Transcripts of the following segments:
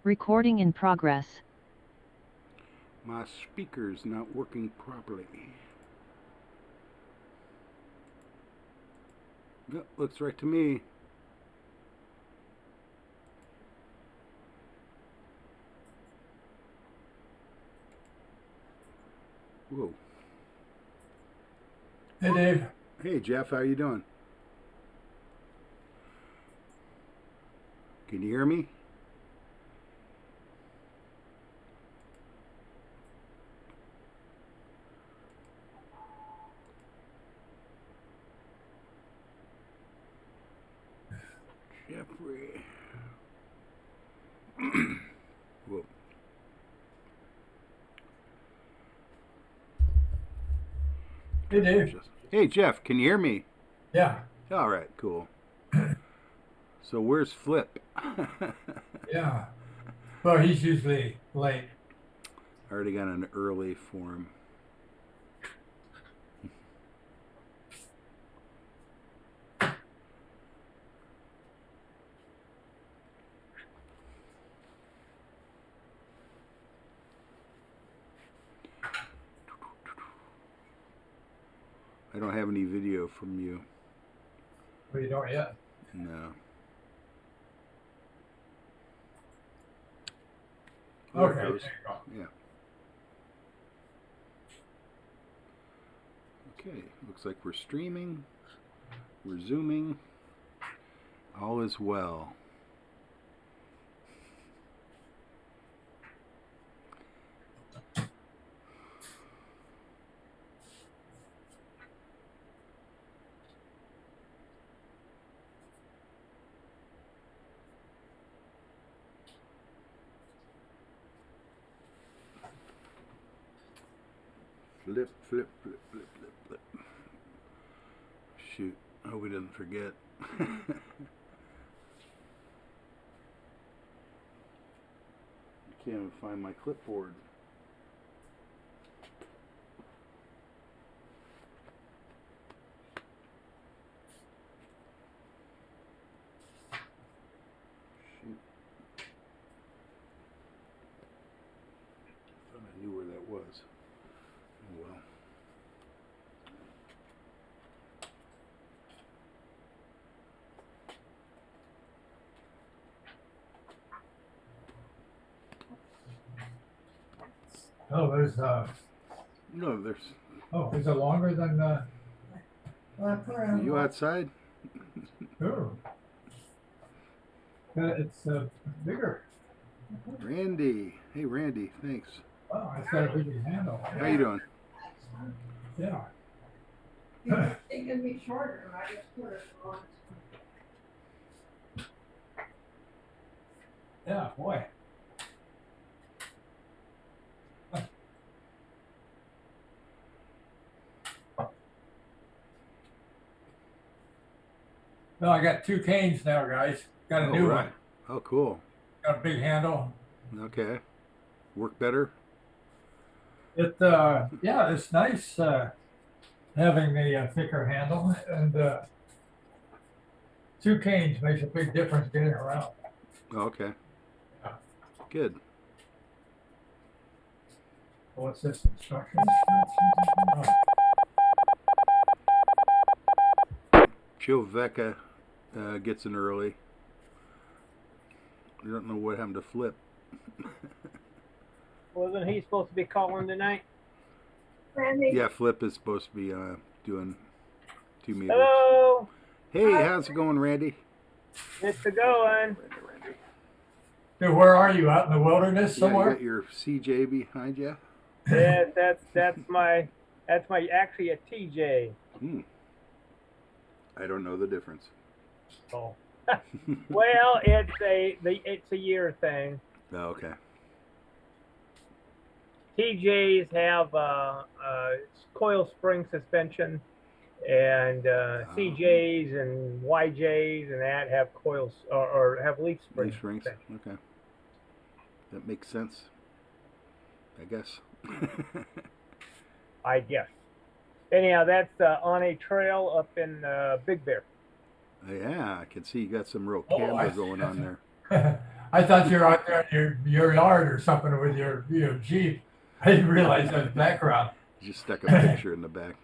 Recording in progress. My speaker's not working properly. Yep, looks right to me. Whoa. Hey, Dave. Hey, Jeff, how you doing? Can you hear me? Jeffrey. Whoa. Hey, Dave. Hey, Jeff, can you hear me? Yeah. All right, cool. So where's Flip? Yeah. Well, he's usually late. I already got an early for him. I don't have any video from you. Well, you don't yet. No. Okay. There There you it goes. go. Yeah. Okay, looks like we're streaming. We're zooming. All is well. Flip, flip, flip, flip, flip, flip. Shoot. I hope we didn't forget. I can't even find my clipboard. Shoot. I thought I knew where that was. Oh well. Oh, there's No, there's. is it longer than Are you outside? oh. It's bigger. Randy. Hey, Randy. Thanks. Wow, it's got a bigger handle. How you doing? Yeah. It can be shorter, I just put it on. Yeah, boy. Well, I got two canes now, guys. Got a new one. Oh, cool. Got a big handle. Okay. Work better? Yeah, it's nice having the thicker handle, and two canes makes a big difference getting around. Oh, okay. Yeah. Good. What's this instructions? Oh, Joe Vecca gets in early. I don't know what happened to Flip. Wasn't he supposed to be calling tonight? Randy, Yeah, Flip is supposed to be doing 2 meters. Hello, Hey, how's it going, Randy? it's a going. dude, where are you? Out in the wilderness Yeah, you somewhere? got your CJ behind you? Yeah, that's my actually a TJ. I don't know the difference. Oh, well, it's a year thing. Oh, okay. TJs have coil spring suspension, and CJs and YJs and that have coils or have leaf spring. Leaf springs. suspension. Okay. That makes sense. I guess. I guess. Anyhow, that's on a trail up in Big Bear. Yeah, I can see you got some real Oh, camber going on there. I thought you were out there in your yard or something with your Jeep. I didn't realize that was background. Just stuck a picture in the back.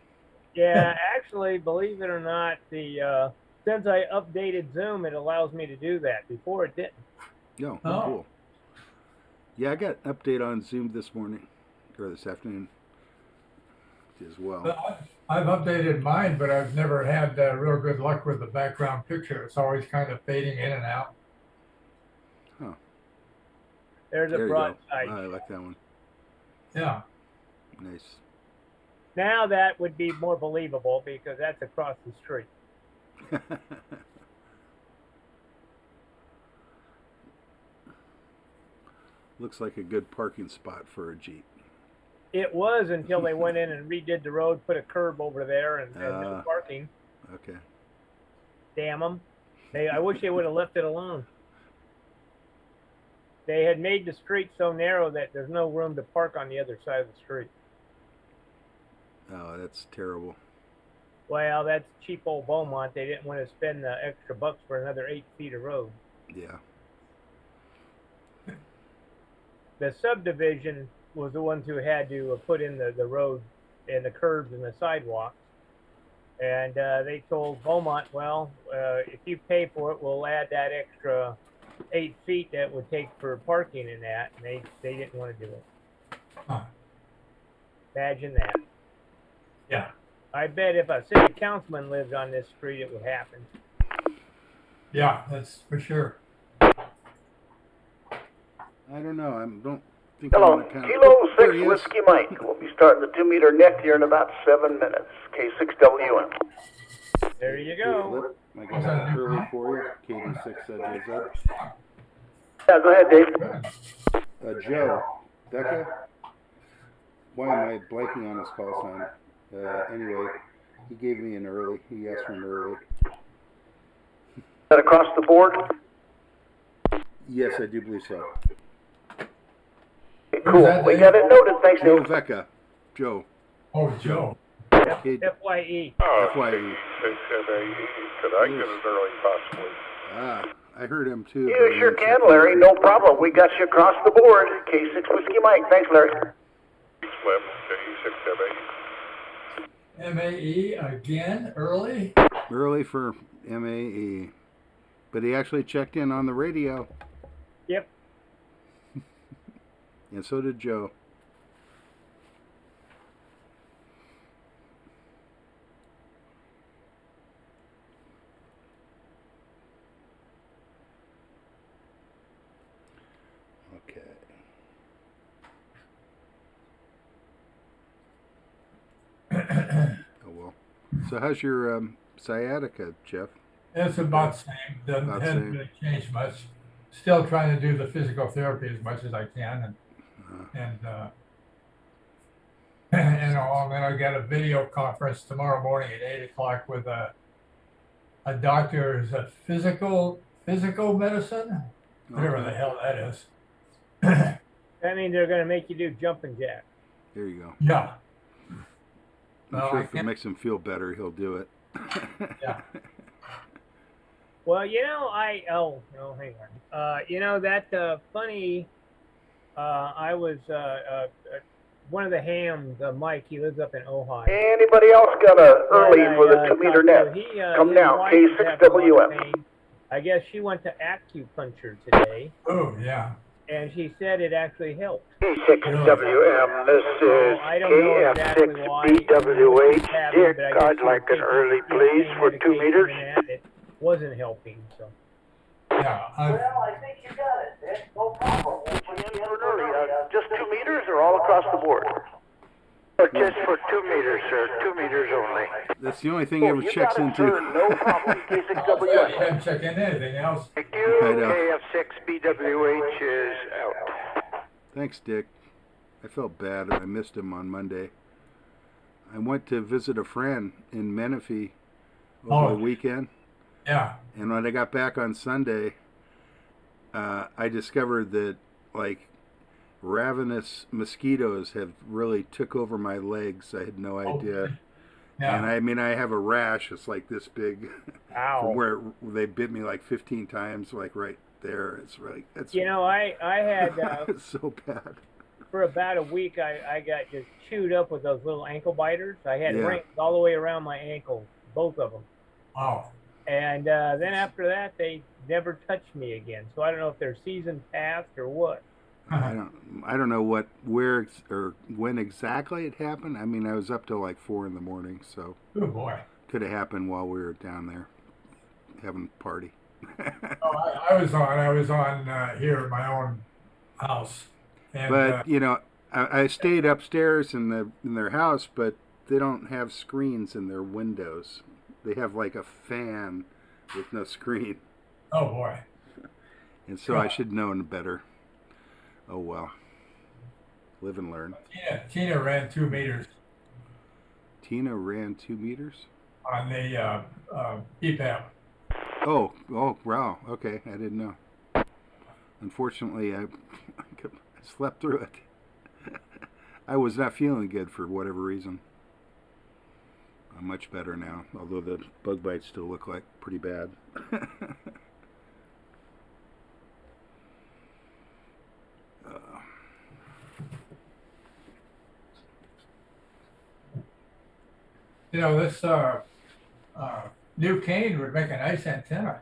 Yeah, actually, believe it or not, the since I updated Zoom, it allows me to do that. Before it didn't. No, Oh. cool. Yeah, I got an update on Zoom this morning or this afternoon as well. But I've updated mine, but I've never had real good luck with the background picture. It's always kind of fading in and out. There's a There you go. broadside. I like that one. Yeah. Nice. Now that would be more believable because that's across the street. Looks like a good parking spot for a Jeep. It was until they went in and redid the road, put a curb over there, and no parking. Okay. Damn them. I wish they would have left it alone. They had made the street so narrow that there's no room to park on the other side of the street. Oh, that's terrible. Well, that's cheap old Beaumont. They didn't want to spend the extra bucks for another 8 feet of road. Yeah. The subdivision was the ones who had to put in the road and the curbs and the sidewalks. And they told Beaumont, well, if you pay for it, we'll add that extra 8 feet that would take for parking and that. And they didn't want to do it. Huh. Imagine that. Yeah. I bet if a city councilman lived on this street, it would happen. Yeah, that's for sure. I don't know. I don't think Hello, I'm gonna Kilo There 6 he is. Whiskey Mike. We'll be starting the 2-meter net here in about 7 minutes. K6WM. There you go. I got that early for you. KD6 said heads up. Yeah, go ahead, Dave. Good. Joe, Becca, why am I blanking on his call sign? Anyway, he gave me an early. He asked for an early. Is that across the board? Yes, I do believe so. Okay, cool. We got it noted. Thanks, Joe Dave. Vecca. Joe. Oh, Joe. Kid, FYE. FYE. Could I get it early possibly? I heard him too. You but he sure didn't can, check Larry. in. No problem. We got you across the board. K6 Whiskey Mike. Thanks, Larry. Slim, K6MA. MAE again, early? Early for MAE. But he actually checked in on the radio. Yep. And so did Joe. Okay. Oh well. So how's your sciatica, Jeff? It's about the same. About Hasn't same. really changed much. Still trying to do the physical therapy as much as I can, and and then I got a video conference tomorrow morning at 8 o'clock with a doctor. Is that physical medicine? Whatever the hell that is. That means they're going to make you do jumping jacks. There you go. Yeah. I'm Well, sure I if it can't- makes him feel better, he'll do it. Yeah. Well, you know, hang on. You know, that funny, I was, one of the hams, Mike, he lives up in Ojai. Anybody else got a early for the 2-meter net? Come his now, wife is having a lot of K6WM. pain. I guess she went to acupuncture today, Oh, yeah. and she said it actually helped. K6WM, this is I don't know exactly why. KF6BWH. Dick, I'd like an early, please, for 2 meters. It wasn't helping, so. Yeah. I think you got it, Dick. No problem. We'll put you in for an early. Just 2 meters or all across the board? Just for 2 meters, sir. 2 meters only. That's the only thing he ever You checks got it, sir. into. No problem. Yeah, you K6WM. haven't checked into anything else. Thank you. I know. KF6BWH is out. Thanks, Dick. I felt bad. I missed him on Monday. I went to visit a friend in Menifee over Oh. the weekend. Yeah. And when I got back on Sunday, I discovered that, like, ravenous mosquitoes have really took over my legs. I had no idea. And Yeah. I mean, I have a rash. It's like this big Ow. from where they bit me like 15 times, like right there. It's really, it's, You know, I had it's so bad. for about a week, I got just chewed up with those little ankle biters. I had Yeah. rings all the way around my ankles, both of them. Wow. And then after that, they never touched me again. So I don't know if their season passed or what. I don't know where or when exactly it happened. I mean, I was up till like 4 a.m, so Oh boy. could have happened while we were down there having a party. Oh, I was on here at my own house, and But you know, I stayed upstairs in their house, but they don't have screens in their windows. They have like a fan with no screen, oh boy. and so I should known better. Oh well, live and learn. Tina ran 2 meters Tina ran 2 meters. on the EPAP. Oh, wow. Okay, I didn't know. Unfortunately, I slept through it. I was not feeling good for whatever reason. I'm much better now, although the bug bites still look like pretty bad. You know, this new cane would make a nice antenna.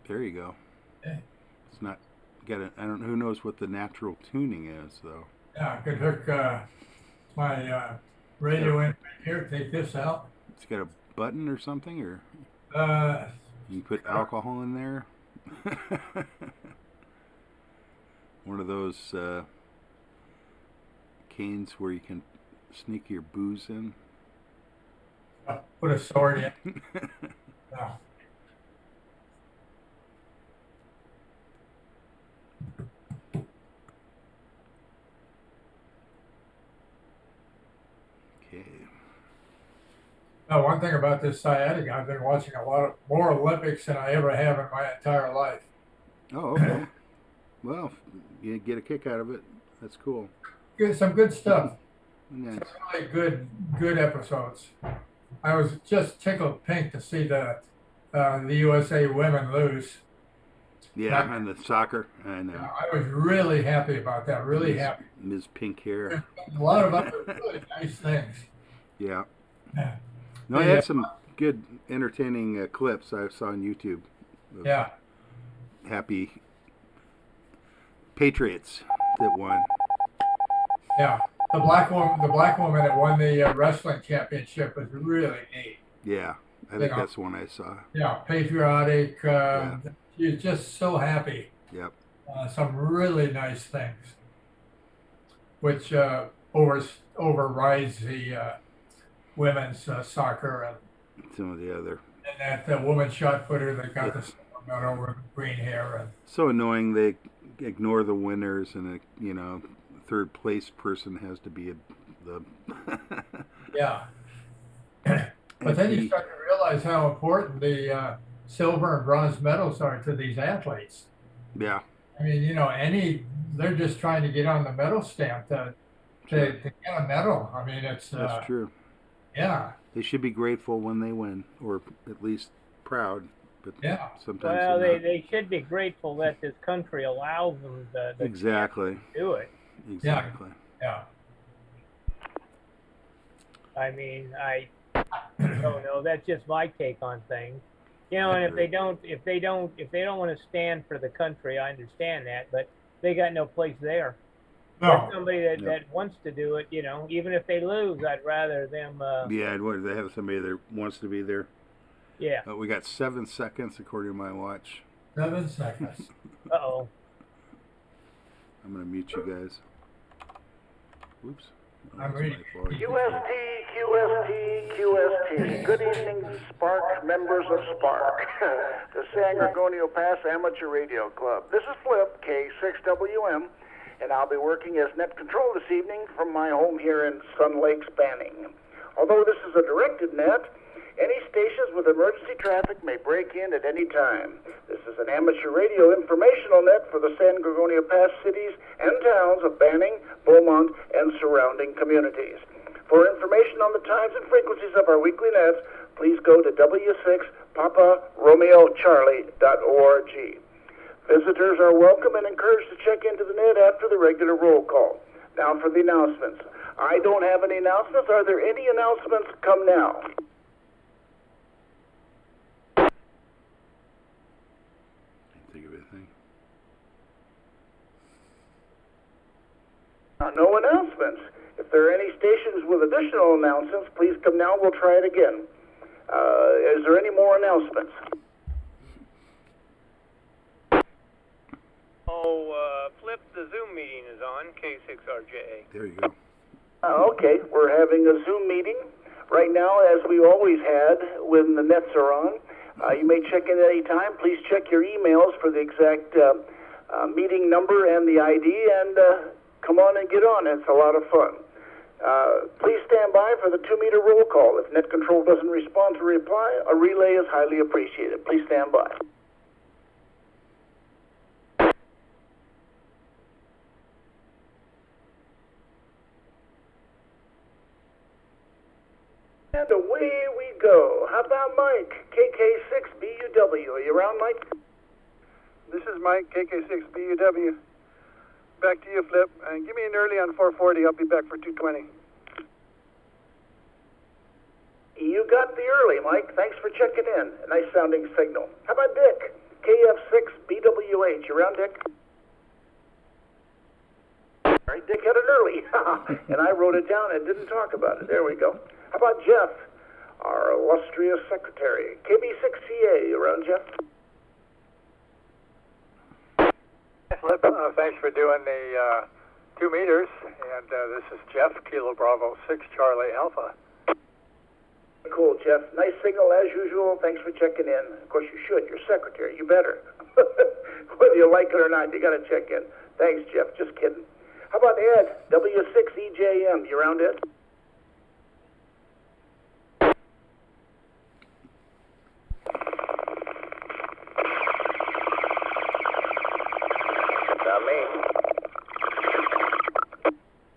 There you go. Yeah. It's not got a, I don't who knows what the natural tuning is though. Yeah, I could hook my radio in right here. Take this out. It's got a button or something, or you can put alcohol in there. One of those canes where you can sneak your booze in. Put a sword in. Yeah. Okay. Now, one thing about this sciatica, I've been watching a lot more Olympics than I ever have in my entire life. Oh, okay. Well, you get a kick out of it. That's cool. Some good stuff. Nice. Some really good episodes. I was just tickled pink to see the USA women lose. Yeah, and the soccer. I know. I was really happy about that. Really happy. Ms. Pink Hair. A lot of other really nice things. Yeah. Yeah. No, I had some good, entertaining clips I saw on YouTube. Of Yeah. happy Patriots that won. Yeah. The black woman that won the wrestling championship was really neat. Yeah, I think that's the one I saw. Yeah, patriotic. You're just so happy. Yep. Some really nice things, which overrides the women's soccer and Some of the other. that woman shot putter that got the silver medal with green hair. And So annoying. They ignore the winners, and third place person has to be the. yeah. But then you start to realize how important the silver and bronze medals are to these athletes. Yeah. I mean, they're just trying to get on the medal stamp to get a medal. I mean, it's That's true. Yeah. They should be grateful when they win, or at least proud. But Yeah. sometimes Well, they're not. they should be grateful that this country allows them the Exactly. chance to do it. Exactly. Yeah. I mean, I don't know. That's just my take on things. And if they don't want to stand for the country, I understand that, but they got no place there. No. For somebody that wants to do it, even if they lose, I'd rather them. Yeah, I'd rather they have somebody that wants to be there. Yeah. We got 7 seconds according to my watch. 7 seconds. Uh-oh. I'm going to mute you guys. Oops. Oh, I'm that's reading. my fault. QST. Good evening, SPARC members of SPARC, the San Gorgonio Pass Amateur Radio Club. This is Flip, K6WM, and I'll be working as net control this evening from my home here in Sun Lakes, Banning. Although this is a directed net, any stations with emergency traffic may break in at any time. This is an amateur radio informational net for the San Gorgonio Pass cities and towns of Banning, Beaumont, and surrounding communities. For information on the times and frequencies of our weekly nets, please go to w6paparomeocharlie.org. Visitors are welcome and encouraged to check into the net after the regular roll call. Now for the announcements. I don't have any announcements. Are there any announcements? Come now. Can't think of anything. No announcements. If there are any stations with additional announcements, please come now. We'll try it again. Is there any more announcements? Flip, the Zoom meeting is on, K6RJ. There you go. Okay, we're having a Zoom meeting right now, as we always had when the nets are on. You may check in at any time. Please check your emails for the exact meeting number and the ID, and come on and get on. It's a lot of fun. Please stand by for the 2-meter roll call. If net control doesn't respond to reply, a relay is highly appreciated. Please stand by. And away we go. How about Mike, KK6BUW? Are you around, Mike? This is Mike, KK6BUW. Back to you, Flip. And give me an early on 440. I'll be back for 220. You got the early, Mike. Thanks for checking in. A nice sounding signal. How about Dick, KF6BWH? You around, Dick? All right, Dick had it early. And I wrote it down and didn't talk about it. There we go. How about Jeff, our illustrious secretary? KB6CA, you around, Jeff? Flip, thanks for doing the 2 meters. And this is Jeff, Kilo Bravo 6 Charlie Alpha. Cool, Jeff. Nice signal as usual. Thanks for checking in. Of course, you should. You're secretary. You better. Whether you like it or not, you got to check in. Thanks, Jeff. Just kidding. How about Ed, W6EJM? You around, Ed?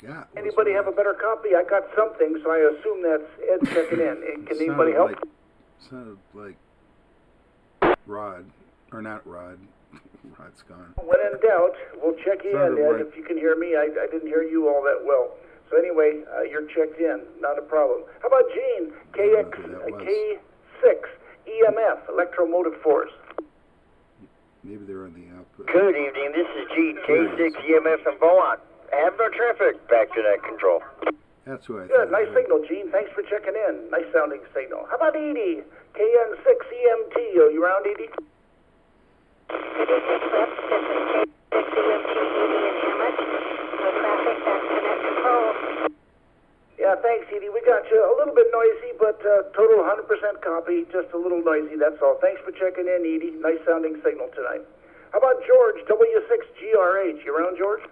Yeah. Anybody have a better copy? I got something, so I assume that's Ed checking in. Can anybody help? Sounded like Rod, or not Rod. Rod's gone. When in doubt, we'll check in, Sounded Ed. like- If you can hear me, I didn't hear you all that well. So anyway, you're checked in. Not a problem. How about Gene, K6 EMF, Electromotive Force? Maybe they're on the output. Good evening, this is Gene, K6 EMF in Beaumont. Have no traffic, back to net control. That's who I Good, thought. nice signal, Gene. Thanks for checking in. Nice sounding signal. How about Edie, KN6 EMT? Are you around, Edie? Good evening, Flip. This is K6 EMT Edie in Hammett. No traffic, back to net control. Yeah, thanks, Edie. We got you. A little bit noisy, but total 100% copy. Just a little noisy, that's all. Thanks for checking in, Edie. Nice sounding signal tonight. How about George, W6GRH? You around, George?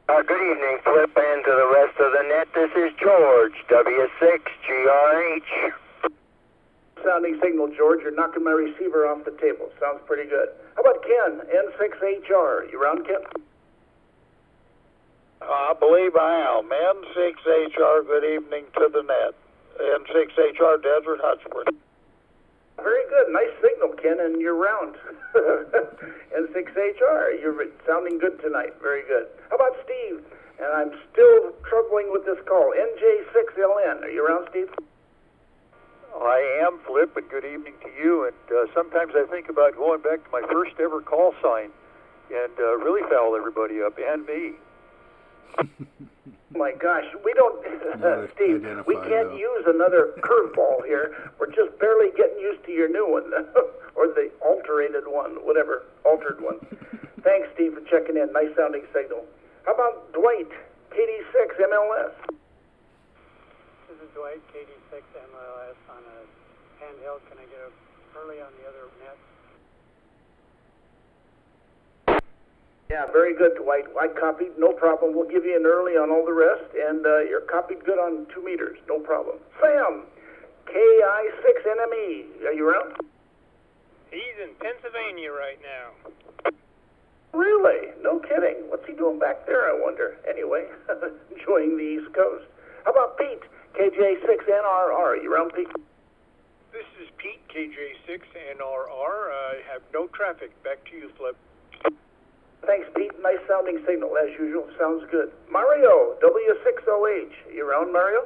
Good evening, Flip, and to the rest of the net, this is George, W6GRH. Sounding signal, George. You're knocking my receiver off the table. Sounds pretty good. How about Ken, N6HR? You around, Ken? I believe I am. N6HR, good evening to the net. N6HR, Desert Hutchford. Very good. Nice signal, Ken, and you're round. N6HR, you're sounding good tonight. Very good. How about Steve? And I'm still struggling with this call. NJ6LN. Are you around, Steve? I am, Flip, and good evening to you. And sometimes I think about going back to my first ever call sign and really foul everybody up, and me. My gosh, we don't, Steve, we can't use another curveball here. We're just barely getting used to your new one, or the altered one. Thanks, Steve, for checking in. Nice sounding signal. How about Dwight, KD6 MLS? This is Dwight, KD6 MLS on a handheld. Can I get a early on the other net? Yeah, very good, Dwight. I copied, no problem. We'll give you an early on all the rest, and you're copied good on 2 meters, no problem. Sam, KI6NME, are you around? He's in Pennsylvania right now. Really? No kidding. What's he doing back there, I wonder? Anyway, enjoying the East Coast. How about Pete, KJ6NRR, you around, Pete? This is Pete, KJ6NRR. I have no traffic. Back to you, Flip. Thanks, Pete. Nice sounding signal, as usual. Sounds good. Mario, W6OH. You around, Mario?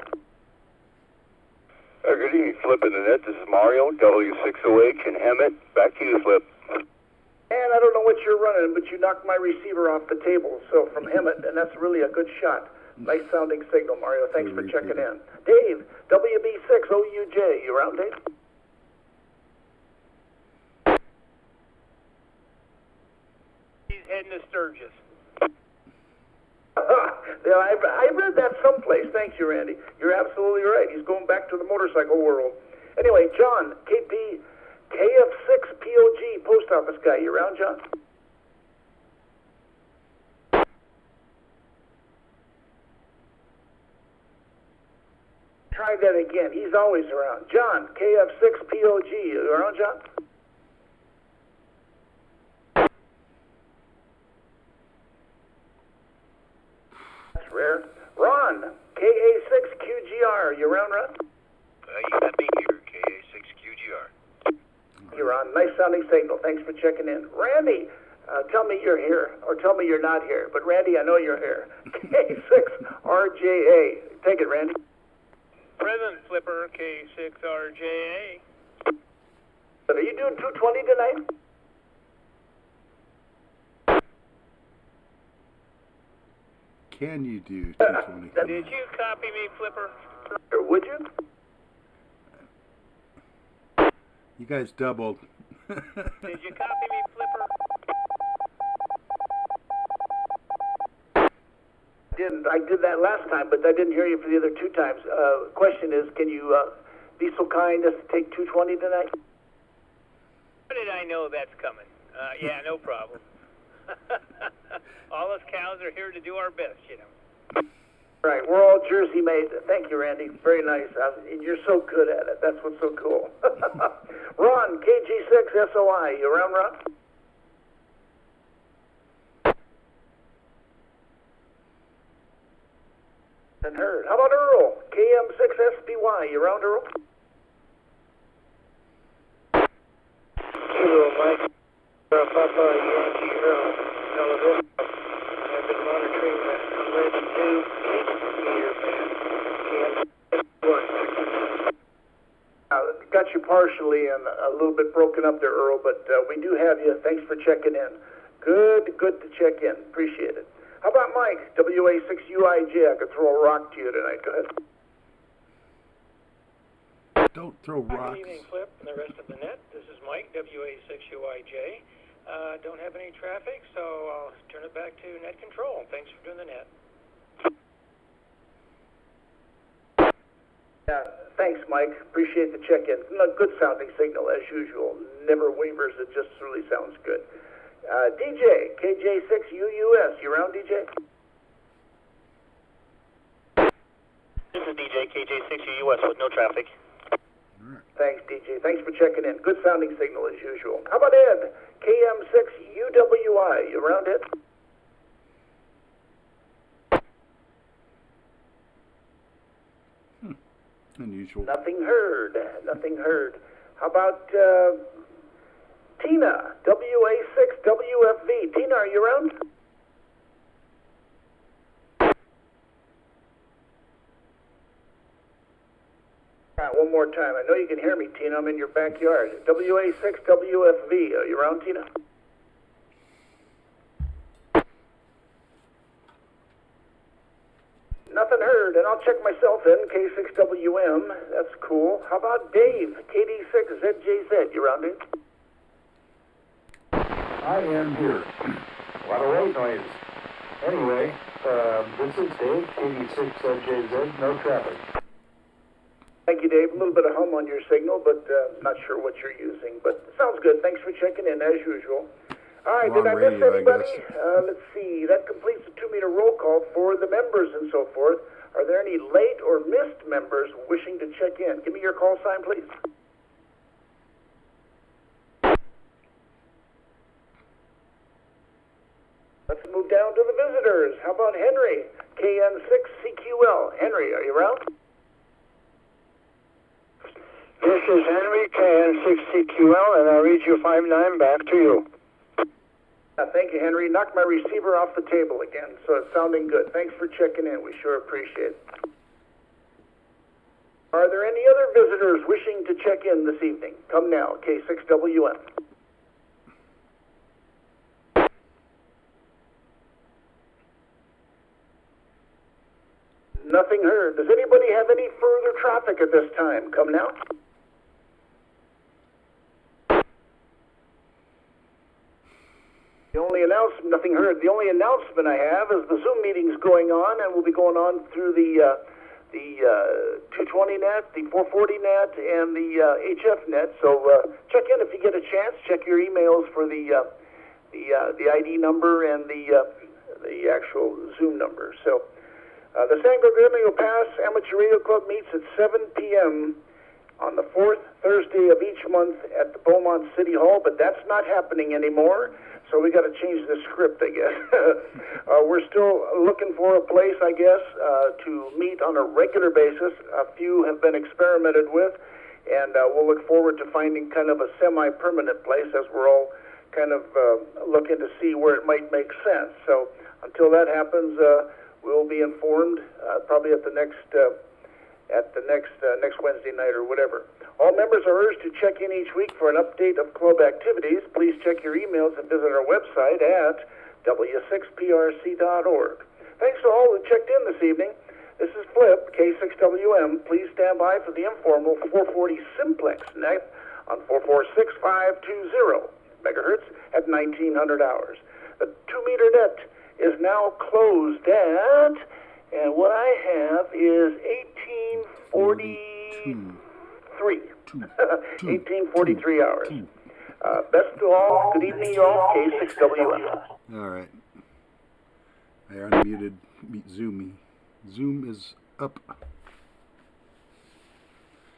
Good evening, Flip in the net. This is Mario, W6OH, and Hemet. Back to you, Flip. And I don't know what you're running, but you knocked my receiver off the table. So from Hemet, and that's really a good shot. Nice sounding signal, Mario. Thanks for checking in. Dave, WB6OUJ. You around, Dave? He's heading to Sturgis. Yeah, I read that someplace. Thank you, Randy. You're absolutely right. He's going back to the motorcycle world. Anyway, John, KF6POG, post office guy. You around, John? Try that again. He's always around. John, KF6POG. You around, John? That's rare. Ron, KA6QGR. You around, Ron? You got me here, KA6QGR. You're on. Nice sounding signal. Thanks for checking in. Randy, tell me you're here, or tell me you're not here. But Randy, I know you're here. K6RJA. Take it, Randy. Present, Flipper, K6RJA. But are you doing 220 tonight? Can you do 220? Did you copy me, Flipper? Would you? You guys doubled. Did you copy me, Flipper? I did that last time, but I didn't hear you for the other two times. Question is, can you be so kind as to take 220 tonight? How did I know that's coming? Yeah, no problem. All us cows are here to do our best, you know. Right, we're all Jersey made. Thank you, Randy. Very nice. And you're so good at it. That's what's so cool. Ron, KG6SOI. You around, Ron? And heard. How about Earl? KM6SPY. You around, Earl? Kilo Mike, Papa Yankee Earl, Television. I've been monitoring the 102 meter band. Got you partially and a little bit broken up there, Earl, but we do have you. Thanks for checking in. Good to check in. Appreciate it. How about Mike, WA6UIJ? I could throw a rock to you tonight. Go ahead. Don't throw rocks. Good evening, Flip, and the rest of the net. This is Mike, WA6UIJ. Don't have any traffic, so I'll turn it back to net control. Thanks for doing the net. Yeah, thanks, Mike. Appreciate the check-in. Good sounding signal, as usual. Never wavers. It just really sounds good. DJ, KJ6UUS. You around, DJ? This is DJ, KJ6UUS with no traffic. Thanks, DJ. Thanks for checking in. Good sounding signal, as usual. How about Ed? KM6UWI. You around, Ed? Unusual. Nothing heard. Nothing heard. How about Tina, WA6WFV. Tina, are you around? All right, one more time. I know you can hear me, Tina. I'm in your backyard. WA6WFV. Are you around, Tina? Nothing heard, and I'll check myself in, K6WM. That's cool. How about Dave, KD6ZJZ? You around, Dave? I am here. A lot of white noise. Anyway, this is Dave, KD6JZ, no traffic. Thank you, Dave. A little bit of hum on your signal, but not sure what you're using. But sounds good. Thanks for checking in, as usual. All right, did I miss anybody? Let's see. That completes the 2-meter roll call for the members and so forth. Are there any late or missed members wishing to check in? Give me your call sign, please. Let's move down to the visitors. How about Henry, KN6CQL? Henry, are you around? This is Henry KN60QL, and I read you 59 back to you. Thank you, Henry. Knocked my receiver off the table again, so it's sounding good. Thanks for checking in. We sure appreciate it. Are there any other visitors wishing to check in this evening? Come now, K6WM. Nothing heard. Does anybody have any further traffic at this time? Come now. Nothing heard. The only announcement I have is the Zoom meeting's going on, and will be going on through the 220 net, the 440 net, and the HF net. So check in if you get a chance. Check your emails for the ID number and the actual Zoom number. So the San Gorgonio Pass Amateur Radio Club meets at 7 p.m. on the 4th Thursday of each month at the Beaumont City Hall, but that's not happening anymore. So we got to change the script, I guess. We're still looking for a place, I guess, to meet on a regular basis. A few have been experimented with, and we'll look forward to finding kind of a semi-permanent place as we're all kind of looking to see where it might make sense. So until that happens, we'll be informed probably at the next next Wednesday night or whatever. All members are urged to check in each week for an update of club activities. Please check your emails and visit our website at w6prc.org. Thanks to all who checked in this evening. This is Flip, K6WM. Please stand by for the informal 440 simplex net on 446520 megahertz at 1900 hours. The 2-meter net is now closed at, and what I have is 1843. 1843 hours. Best to all. Good evening, y'all. K6WM. All right. I unmuted Zoomy. Zoom is up.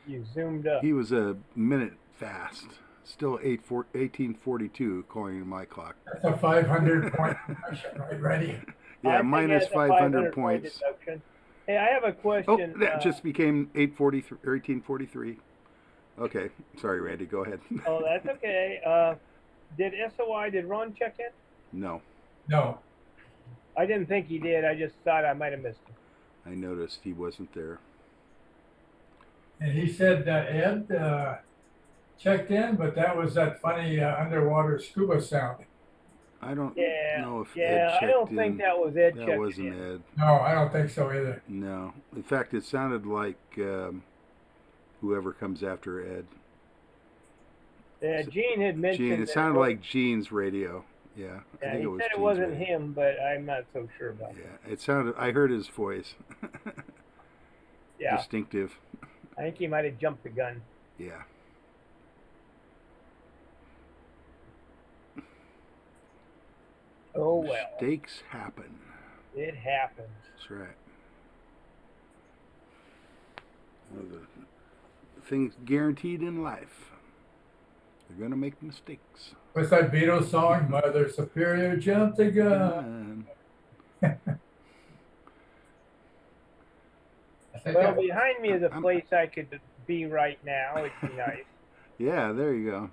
You zoomed up. He was a minute fast. Still 1842 according to my clock. That's a 500 point deduction, right? Ready? Yeah, minus 500 points. Deduction. Hey, I have a question. Oh, that just became 843 or 1843. Okay, sorry, Randy. Go ahead. Oh, that's okay. Did Ron check in? No. No. I didn't think he did. I just thought I might have missed him. I noticed he wasn't there. And he said Ed checked in, but that was that funny underwater scuba sound. I don't know if Ed checked I don't in. think that was Ed. That wasn't Ed. No, I don't think so either. No. In fact, it sounded like whoever comes after Ed. Yeah, Gene had mentioned. Gene. It sounded like Gene's radio. Yeah. Yeah, I think he it was said it Gene's wasn't radio. him, but I'm not so sure about that. Yeah, it sounded. I heard his voice. Yeah. Distinctive. I think he might have jumped the gun. Yeah. Oh well. Mistakes happen. It happens. That's right. One of the things guaranteed in life. You're gonna make mistakes. What's that Beatles song? Mother Superior jumped the gun. Well, behind me is a place I could be right now. It'd be nice. Yeah, there you go.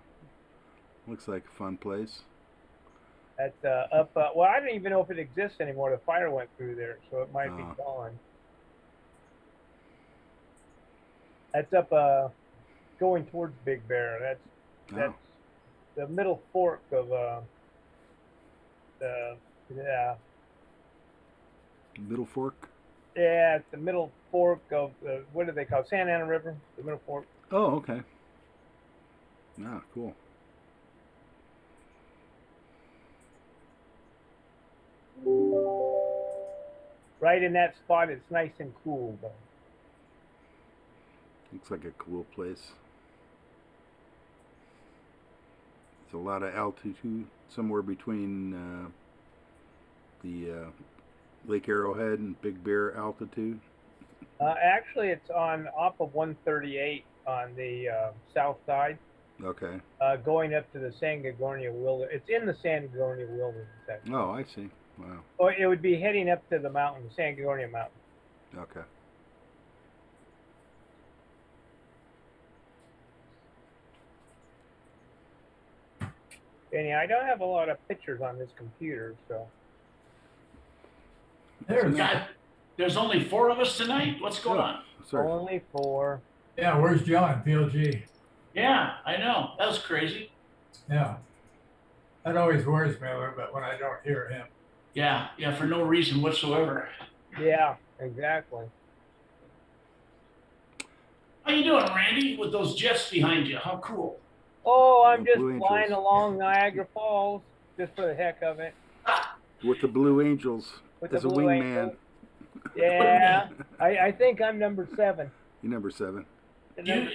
Looks like a fun place. That's up. Well, I don't even know if it exists anymore. The fire went through there, so it might be gone. That's up going towards Big Bear. That's the middle fork of the Middle Fork? Yeah, it's the middle fork of what do they call it? Santa Ana River? The middle fork. Oh, okay. Ah, cool. Right in that spot, it's nice and cool, though. Looks like a cool place. It's a lot of altitude, somewhere between the Lake Arrowhead and Big Bear altitude. Actually, it's on off of 138 on the south side. Okay. Going up to the San Gorgonio Wilderness. It's in the San Gorgonio Wilderness. Actually. Oh, I see. Wow. Or it would be heading up to the mountain, the San Gorgonio Mountain. Okay. Anyhow, I don't have a lot of pictures on this computer, so. There's only 4 of us tonight? What's going on? Sorry. Only 4. Yeah, where's John, PLG? Yeah, I know. That was crazy. Yeah. That always worries me a little bit when I don't hear him. Yeah, for no reason whatsoever. Yeah, exactly. How you doing, Randy, with those jets behind you? How cool. Oh, I'm just Blue flying Angels. along Niagara Falls, just for the heck of it. With the Blue Angels With as the a Blue wingman. Angels. Yeah, I think I'm number 7. You're number 7. Yeah,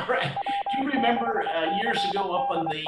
right. Do you remember years ago up on the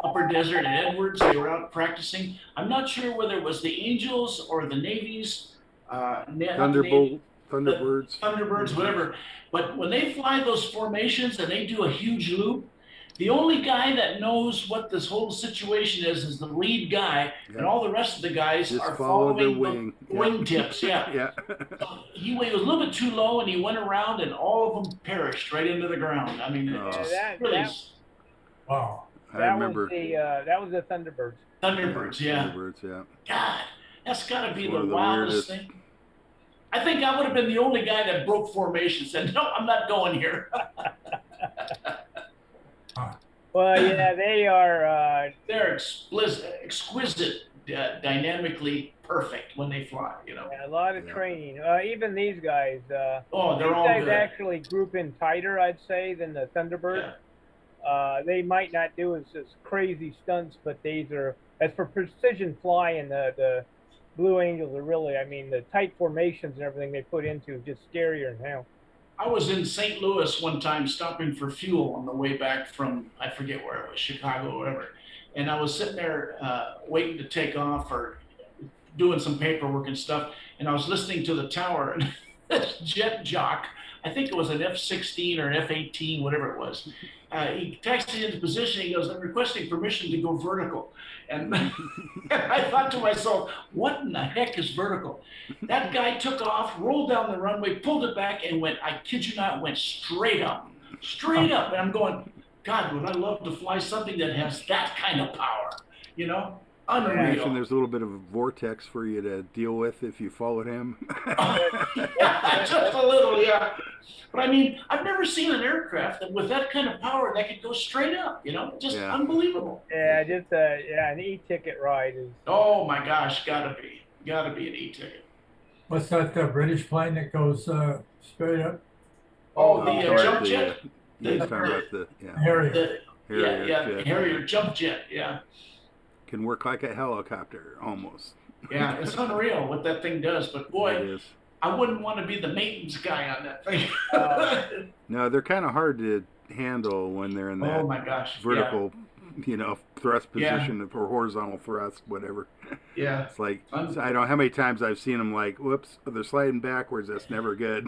upper desert at Edwards, they were out practicing? I'm not sure whether it was the Angels or the Navy's. Thunderbolt, Thunderbirds. Thunderbirds, whatever. But when they fly those formations and they do a huge loop, the only guy that knows what this whole situation is the lead guy, and all the rest of the guys Just are follow the following the wingtips. Yeah. Yeah. So he was a little bit too low, and he went around, and all of them perished right into the ground. I mean, Wow. I remember. That was the Thunderbirds. Thunderbirds, yeah. Thunderbirds, yeah. God, that's got to be One the of the wildest weirdest. thing. I think I would have been the only guy that broke formation. Said, "No, I'm not going here." Well, yeah, they are. They're exquisite, dynamically perfect when they fly. You know. A lot of training. Even these guys. They're these all guys good. actually group in tighter, I'd say, than the Thunderbirds. They might not do as crazy stunts, but these are, as for precision flying, the Blue Angels are really, I mean, the tight formations and everything they put into is just scarier than hell. I was in St. Louis one time stopping for fuel on the way back from, I forget where it was, Chicago or whatever. And I was sitting there waiting to take off or doing some paperwork and stuff. And I was listening to the tower, and this jet jock, I think it was an F-16 or an F-18, whatever it was. He taxied into position. He goes, "I'm requesting permission to go vertical." And I thought to myself, what in the heck is vertical? That guy took off, rolled down the runway, pulled it back, and went, I kid you not, went straight up. Straight up. And I'm going, God, would I love to fly something that has that kind of power, you know? Unreal. Imagine there's a little bit of a vortex for you to deal with if you followed him. Yeah, just a little, yeah. But I mean, I've never seen an aircraft that with that kind of power that could go straight up, you know? Just unbelievable. Yeah, just an e-ticket ride is. Oh my gosh, gotta be an e-ticket. What's that British plane that goes straight up? Oh, the jump jet? He's talking about the Harrier. The Harrier jump jet, yeah. Can work like a helicopter, almost. Yeah, it's unreal what that thing does, but boy, I wouldn't want to be the maintenance guy on that thing. No, they're kind of hard to handle when they're in that oh my gosh, vertical, you know, thrust position or horizontal thrust, whatever. Yeah. It's like, I don't know how many times I've seen them like, whoops, they're sliding backwards. That's never good.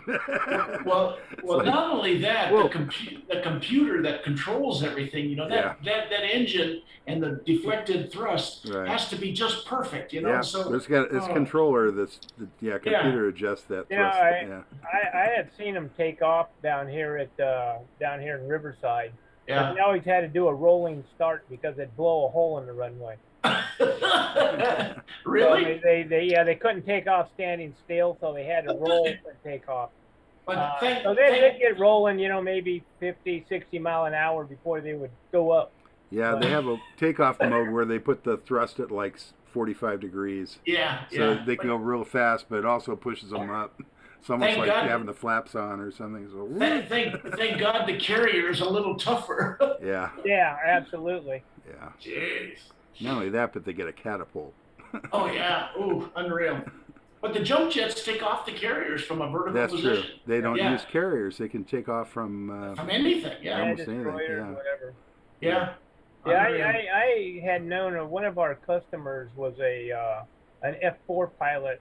Well, like, not only that, the computer that controls everything, you know, that engine and the deflected thrust has to be just perfect, you know. Yeah, so there's got this controller computer adjusts that thrust. I had seen them take off down here in Riverside. Yeah. But they always had to do a rolling start because they'd blow a hole in the runway. Really? So they couldn't take off standing still, so they had to roll and take off. So they'd get rolling, you know, maybe 50, 60 mile an hour before they would go up. Yeah, they have a takeoff mode where they put the thrust at like 45 degrees. Yeah, so they can go real fast, but it also pushes them up. It's almost like having the flaps on or something. So thank God the carrier is a little tougher. Yeah. Yeah, absolutely. Yeah. Jeez. Not only that, but they get a catapult. Oh yeah, ooh, unreal. But the jump jets take off the carriers from a vertical position. That's true. They don't use carriers. They can take off from anything. Yeah. Almost anything. Whatever. Yeah. Yeah, I had known one of our customers was an F4 pilot,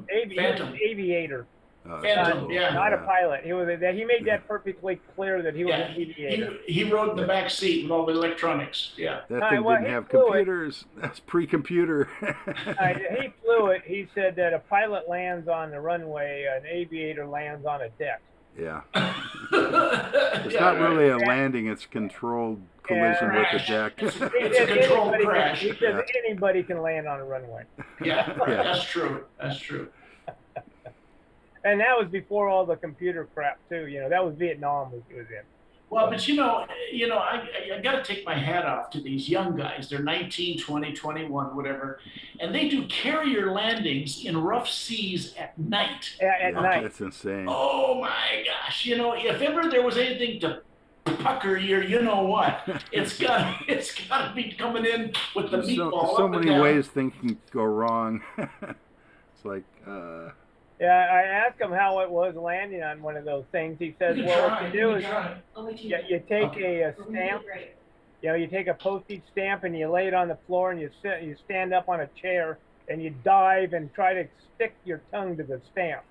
aviator. Phantom, not a pilot. He made that perfectly clear that he was an aviator. He rode in the back seat with all the electronics. Yeah. That thing didn't have computers. That's pre-computer. He flew it. He said that a pilot lands on the runway, an aviator lands on a deck. Yeah. It's not really a landing. It's controlled collision with the deck. It's a controlled crash. He says anybody can land on a runway. Yeah, that's true. That's true. And that was before all the computer crap too. That was Vietnam was in. Well, but I got to take my hat off to these young guys. They're 19, 20, 21, whatever. And they do carrier landings in rough seas at night. At night. That's insane. Oh my gosh. If ever there was anything to pucker your, you know what, it's got to be coming in with the meatball. So many ways things can go wrong. It's like, Yeah, I asked him how it was landing on one of those things. He says, well, what you do is you take a stamp, you take a postage stamp and you lay it on the floor and you stand up on a chair and you dive and try to stick your tongue to the stamp.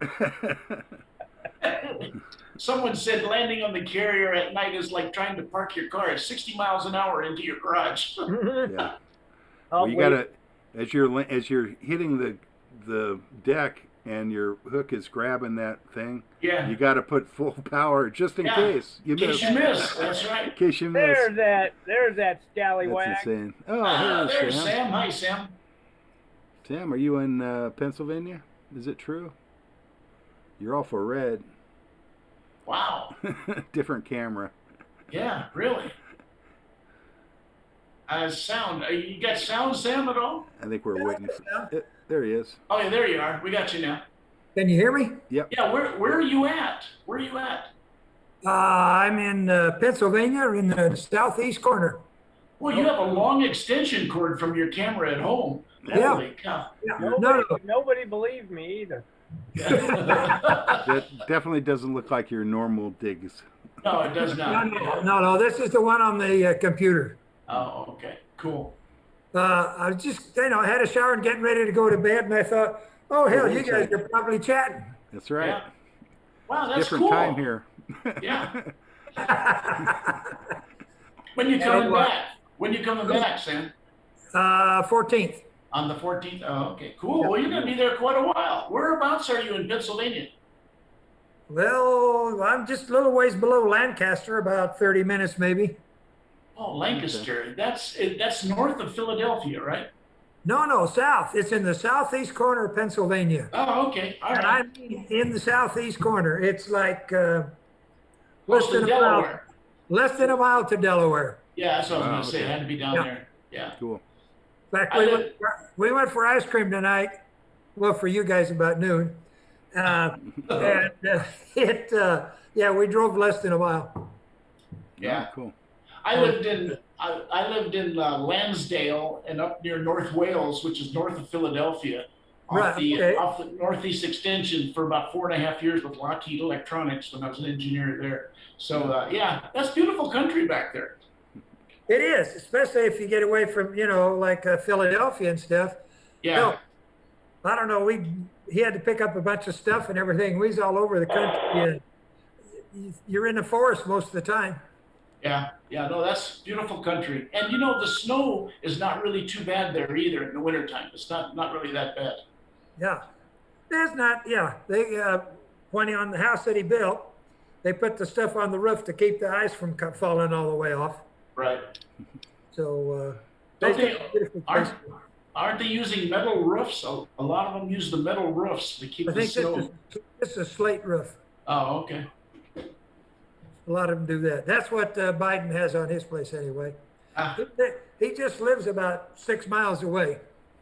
Someone said landing on the carrier at night is like trying to park your car at 60 miles an hour into your garage. Yeah. Well, you gotta, as you're hitting the deck, and your hook is grabbing that thing, you got to put full power just in case you miss. That's right. In case you miss. There's that scallywag. That's insane. Oh, there's Sam. Hi, Sam. Sam, are you in Pennsylvania? Is it true? You're all for red. Wow. Different camera. Yeah, really. Sound. You got sound, Sam, at all? I think we're waiting. There he is. Oh, yeah, there you are. We got you now. Can you hear me? Yep. Yeah, where are you at? Where are you at? I'm in Pennsylvania, in the southeast corner. Well, you have a long extension cord from your camera at home. Holy cow. Nobody believed me either. That definitely doesn't look like your normal digs. No, it does not. No, this is the one on the computer. Oh, okay, cool. I was just, I had a shower and getting ready to go to bed, and I thought, oh, hell, you guys are probably chatting. That's right. Yeah. Wow, that's different cool. time here. Yeah. When you coming back? When you coming back, Sam? 14th. On the 14th? Oh, okay, cool. Well, you're going to be there quite a while. Whereabouts are you in Pennsylvania? Well, I'm just a little ways below Lancaster, about 30 minutes maybe. Oh, Lancaster. That's north of Philadelphia, right? No, south. It's in the southeast corner of Pennsylvania. Oh, okay. All right. And I'm in the southeast corner. It's like close to Delaware. Less than a mile to Delaware. Yeah, that's what I was going to say. It had to be down there. Yeah. Cool. In fact, we went for ice cream tonight. Well, for you guys about noon. We drove less than a mile. Yeah. Oh, cool. I lived in Lansdale and up near North Wales, which is north of Philadelphia, off the northeast extension for about 4.5 years with Lockheed Electronics when I was an engineer there. So that's beautiful country back there. It is, especially if you get away from like Philadelphia and stuff. Yeah. I don't know. He had to pick up a bunch of stuff and everything. We was all over the country. And you're in the forest most of the time. Yeah, no, that's beautiful country. And the snow is not really too bad there either in the wintertime. It's not really that bad. Yeah. That's not, They, when on the house that he built, they put the stuff on the roof to keep the ice from falling all the way off. Right. So, aren't they using metal roofs? A lot of them use the metal roofs to keep the snow. This is a slate roof. Oh, okay. A lot of them do that. That's what Biden has on his place anyway. He just lives about 6 miles away.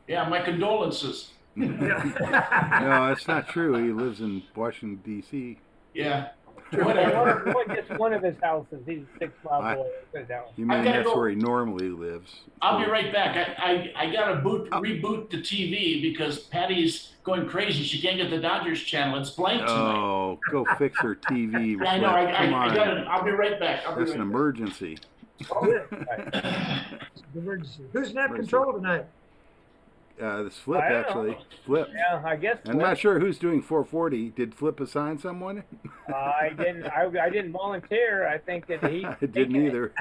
Yeah, my condolences. No, that's not true. He lives in Washington, D.C. Yeah. Just one of his houses. He's 6 miles away. You mean that's where he normally lives? I'll be right back. I got to reboot the TV because Patty's going crazy. She can't get the Dodgers channel. It's blank tonight. Oh, go fix her TV. I know. I got it. I'll be right back. That's an emergency. Emergency. Who's in net control tonight? This Flip, actually. Flip. Yeah, I guess. I'm not sure who's doing 440. Did Flip assign someone? I didn't volunteer. I think that he. I didn't either.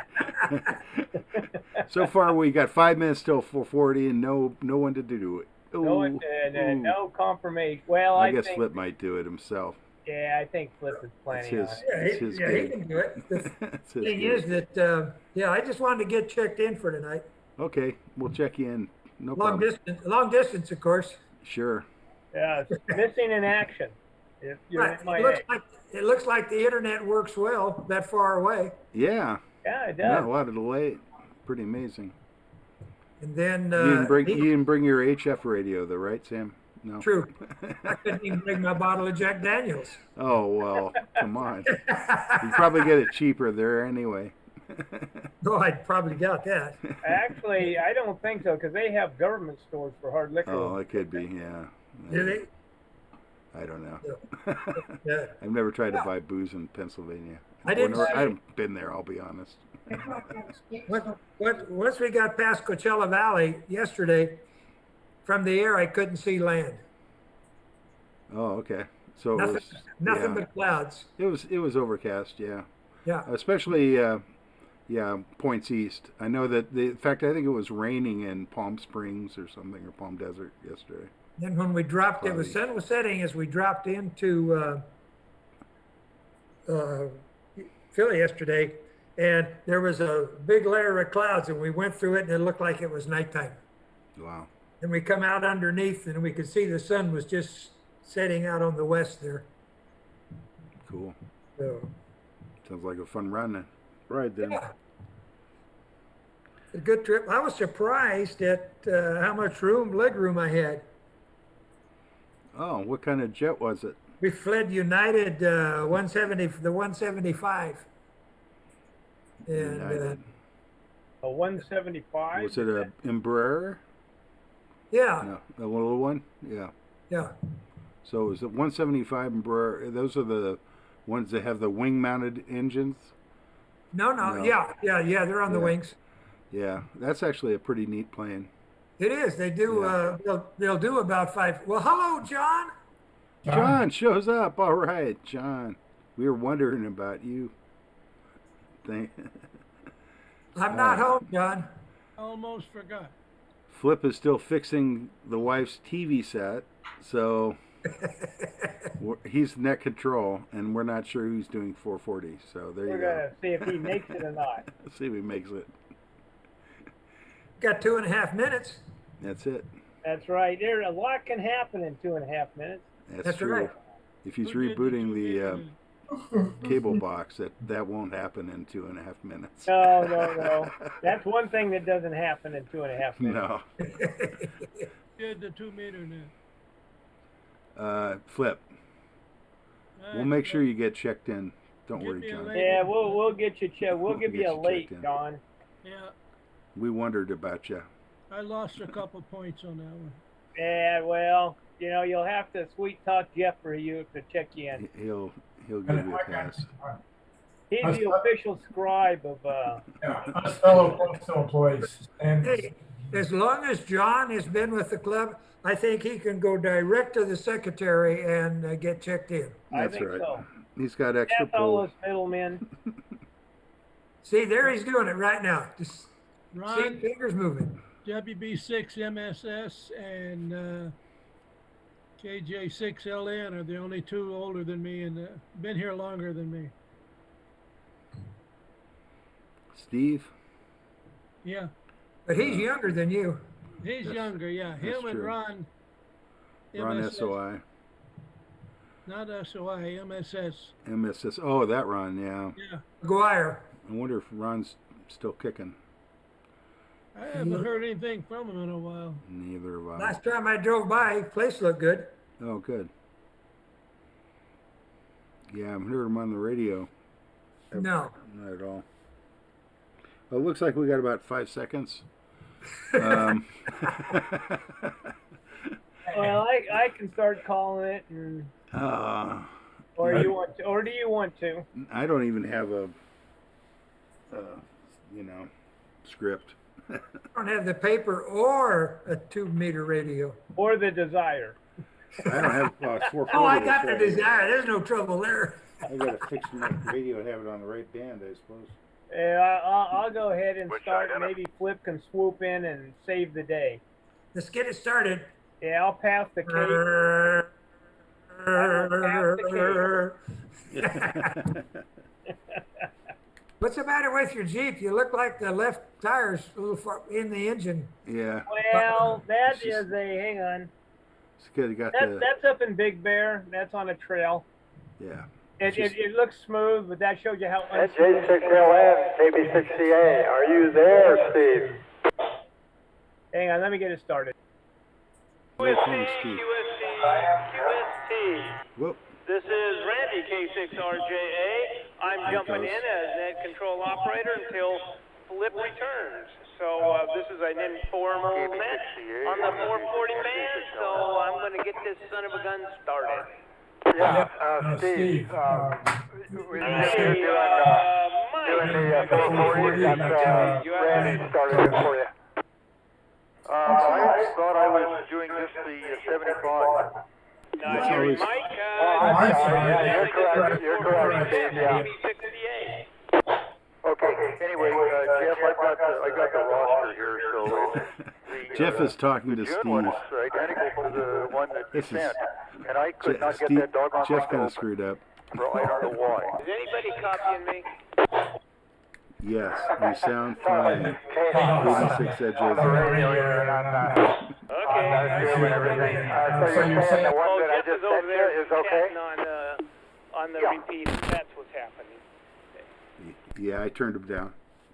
So far, we got 5 minutes till 440, and no one to do it. No confirmation. Well, I guess Flip might do it himself. Yeah, I think Flip is planning on it. Yeah, he can do it. The That's his thing gig. is that, yeah, I just wanted to get checked in for tonight. Okay, we'll check you in. No Long problem. distance, of course. Sure. Yeah, it's missing in action. If you're Right. MIA. It looks like the internet works well that far away. Yeah. Yeah, it Not does. a lot of delay. Pretty amazing. And then you didn't bring your HF radio though, right, Sam? No. True. I couldn't even bring my bottle of Jack Daniels. Oh well, come on. You probably get it cheaper there anyway. No, I'd probably got that. Actually, I don't think so because they have government stores for hard liquor. Oh, it could be, yeah. Do they? I don't know. Yeah. I've never tried to buy booze in Pennsylvania. I didn't. I haven't been there. I'll be honest. Once we got past Coachella Valley yesterday, from the air I couldn't see land. Oh, okay. So Nothing but clouds. It was overcast, yeah. Yeah. Especially points east. I know that in fact I think it was raining in Palm Springs or something, or Palm Desert yesterday. Then when we dropped, the sun was setting as we dropped into Philly yesterday, and there was a big layer of clouds, and we went through it, and it looked like it was nighttime. Wow. And we come out underneath, and we could see the sun was just setting out on the west there. Cool. So, sounds like a fun ride then. Yeah. A good trip. I was surprised at how much leg room I had. Oh, what kind of jet was it? We fled United 170, the 175. And a 175? Was it a Embraer? Yeah. No, a little one? Yeah. Yeah. So is it 175 Embraer? Those are the ones that have the wing-mounted engines? No. Yeah. They're on the wings. Yeah, that's actually a pretty neat plane. It is. They do. Yeah. They'll do about 5. Well, hello, John. John shows up. All right, John. We were wondering about you. I'm not home, John. Almost forgot. Flip is still fixing the wife's TV set, so he's net control, and we're not sure who's doing 440. So there you go. We're gonna see if he makes it or not. See if he makes it. Got 2.5 minutes. That's it. That's right. A lot can happen in 2.5 minutes. That's true. Right. If he's rebooting the cable box, that won't happen in 2.5 minutes. No. That's one thing that doesn't happen in 2.5 minutes. No. Did the 2-meter net. Flip. We'll make sure you get checked in. Don't worry, John. Yeah, we'll get you checked. We'll give you a late, John. Yeah. We wondered about you. I lost a couple points on that one. Yeah, well, you'll have to sweet talk Jeff for you to check you in. He'll give you a pass. He's the official scribe of us fellow postal employees. And hey, as long as John has been with the club, I think he can go direct to the secretary and get checked in. That's right. So. He's got extra That's all those middlemen. See, there he's doing it right now. Just Ron, see fingers moving. WB6 MSS and KJ6LN are the only two older than me and been here longer than me. Steve? Yeah. But he's younger than you. He's younger, yeah. Him and Ron. Ron MSS. SOI. Not SOI, MSS. MSS. Oh, that Ron, yeah. Yeah. McGuire. I wonder if Ron's still kicking. I haven't heard anything from him in a while. Neither have I. Last time I drove by, place looked good. Oh, good. Yeah, I haven't heard him on the radio. No. Not at all. Well, it looks like we got about 5 seconds. Well, I can start calling it, and or do you want to? I don't even have a script. I don't have the paper or a 2-meter radio. Or the desire. I don't have 440. Oh, I got the desire. There's no trouble there. I got to fix my radio and have it on the right band, I suppose. Yeah, I'll go ahead and start. Maybe Flip can swoop in and save the day. Let's get it started. Yeah, I'll pass the cake. What's the matter with your Jeep? You look like the left tire's a little far in the engine. Yeah. Well, that is a, hang on. It's good. You got That's up in Big Bear. That's on a trail. Yeah. It looks smooth, but that shows you how J6LN, KB6CA, are you there, Steve? Hang on, let me get it started. QST. Whoop. This is Randy, K6RJA. I'm jumping in as net control operator until Flip returns. So this is an informal net on the 440 band, so I'm going to get this son of a gun started. Yeah, Steve, we're doing the 440, Randy started it for you. I thought I was doing just the 75. Mike, you're correct, Steve, yeah. Okay, anyway, Jeff, I got the roster here, so Jeff is talking to June Steve. one was identical to the one that you sent, and I could not get Steve, that doggone Jeff thing kind of open. screwed up. Bro, I don't know why. Is anybody copying me? Yes, you sound fine. 86 edges. Okay. So you're saying the one that I just sent you is okay? On the repeat, that's what's happening. Yeah, I turned him down.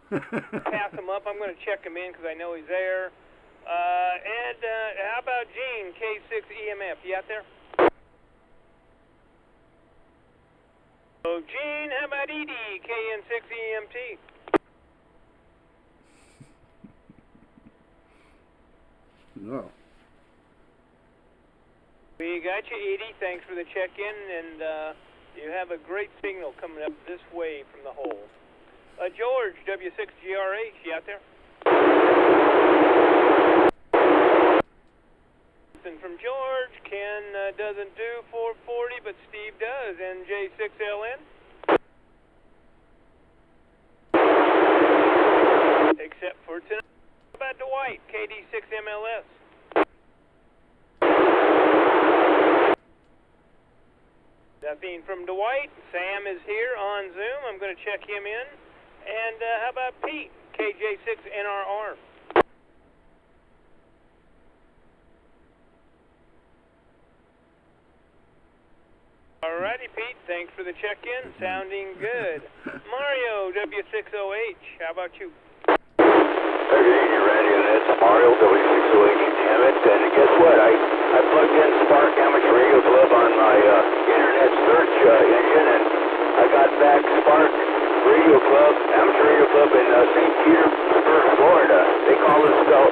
Pass him up. I'm going to check him in because I know he's there. And how about Gene, K6EMF? You out there? So Gene, how about Edie, KN6EMT? No. We got you, Edie. Thanks for the check-in, and you have a great signal coming up this way from the hole. George, W6GRH, you out there? And from George, Ken doesn't do 440, but Steve does, and J6LN. Except for tonight. How about Dwight, KD6MLS? Nothing from Dwight. Sam is here on Zoom. I'm going to check him in. And how about Pete, KJ6NRR? Alrighty, Pete. Thanks for the check-in. Sounding good. Mario, W6OH. How about you? Good evening, Randy, and it's Mario, W6OH, damn it. And guess what? I plugged in SPARC Amateur Radio Club on my internet search engine, and I got back SPARC Radio Club, Amateur Radio Club in St. Petersburg, Florida. They call it still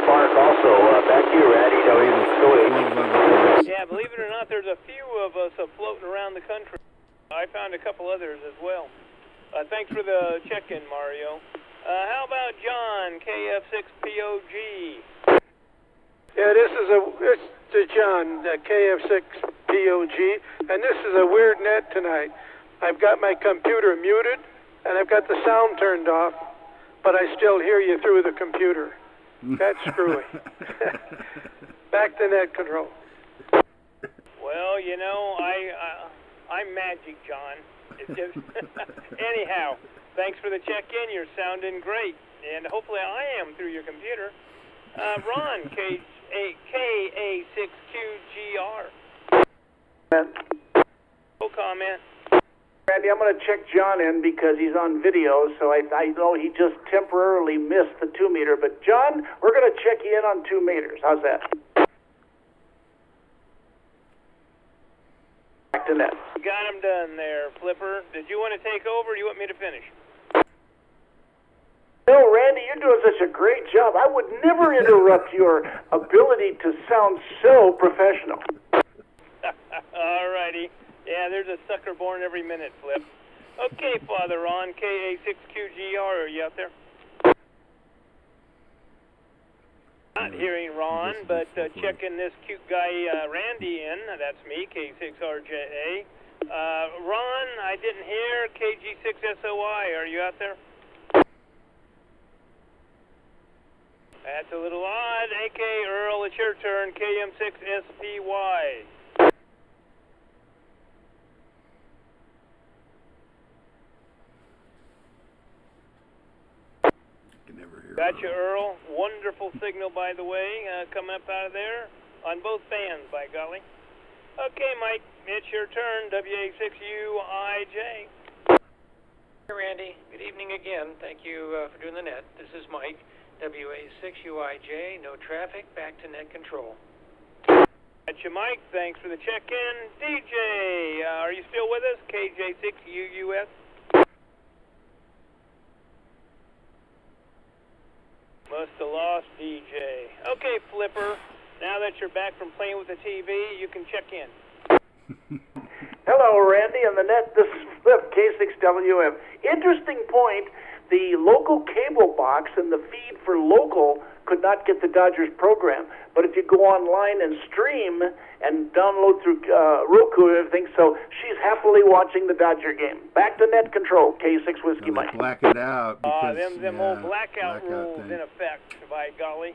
SPARC also. Back to you, Randy, W6OH. Yeah, believe it or not, there's a few of us floating around the country. I found a couple others as well. Thanks for the check-in, Mario. How about John, KF6POG? Yeah, this is John, KF6POG, and this is a weird net tonight. I've got my computer muted, and I've got the sound turned off, but I still hear you through the computer. That's screwy. Back to net control. Well, you know, I'm magic, John. It's just anyhow. Thanks for the check-in. You're sounding great, and hopefully I am through your computer. Ron, KA6QGR. No comment. Randy, I'm going to check John in because he's on video, so I know he just temporarily missed the 2 meter. But John, we're going to check you in on 2 meters. How's that? Back to net. Got him done there, Flipper. Did you want to take over, or you want me to finish? No, Randy, you're doing such a great job. I would never interrupt your ability to sound so professional. All righty. Yeah, there's a sucker born every minute, Flip. Okay, Father Ron, KA6QGR, are you out there? Not hearing Ron, but checking this cute guy Randy in. That's me, K6RJA. Ron, I didn't hear KG6SOI. Are you out there? That's a little odd. AK Earl, it's your turn. KM6SPY. Gotcha, Earl. Wonderful signal, by the way, coming up out of there on both bands, by golly. Okay, Mike, it's your turn. WA6UIJ. Hey, Randy. Good evening again. Thank you for doing the net. This is Mike, WA6UIJ. No traffic. Back to net control. Gotcha, Mike. Thanks for the check-in. DJ, are you still with us? KJ6UUS. Must have lost DJ. Okay, Flipper. Now that you're back from playing with the TV, you can check in. Hello, Randy, on the net. This is Flip, K6WM. Interesting point. The local cable box and the feed for local could not get the Dodgers program. But if you go online and stream and download through Roku and everything, so she's happily watching the Dodger game. Back to net control, K6 Whiskey Mike. Black it out. Because, them old blackout rules in effect, by golly.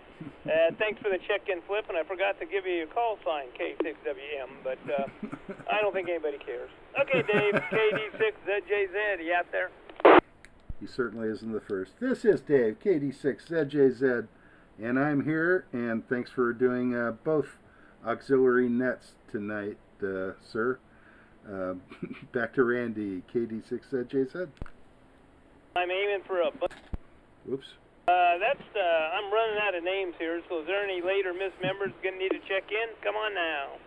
Thanks for the check-in, Flip, and I forgot to give you your call sign, K6WM, but I don't think anybody cares. Okay, Dave, KD6ZJZ, you out there? He certainly isn't the first. This is Dave, KD6ZJZ, and I'm here, and thanks for doing both auxiliary nets tonight, sir. Back to Randy, KD6ZJZ. I'm aiming for a... Whoops. I'm running out of names here, so is there any late or missed members going to need to check in? Come on now.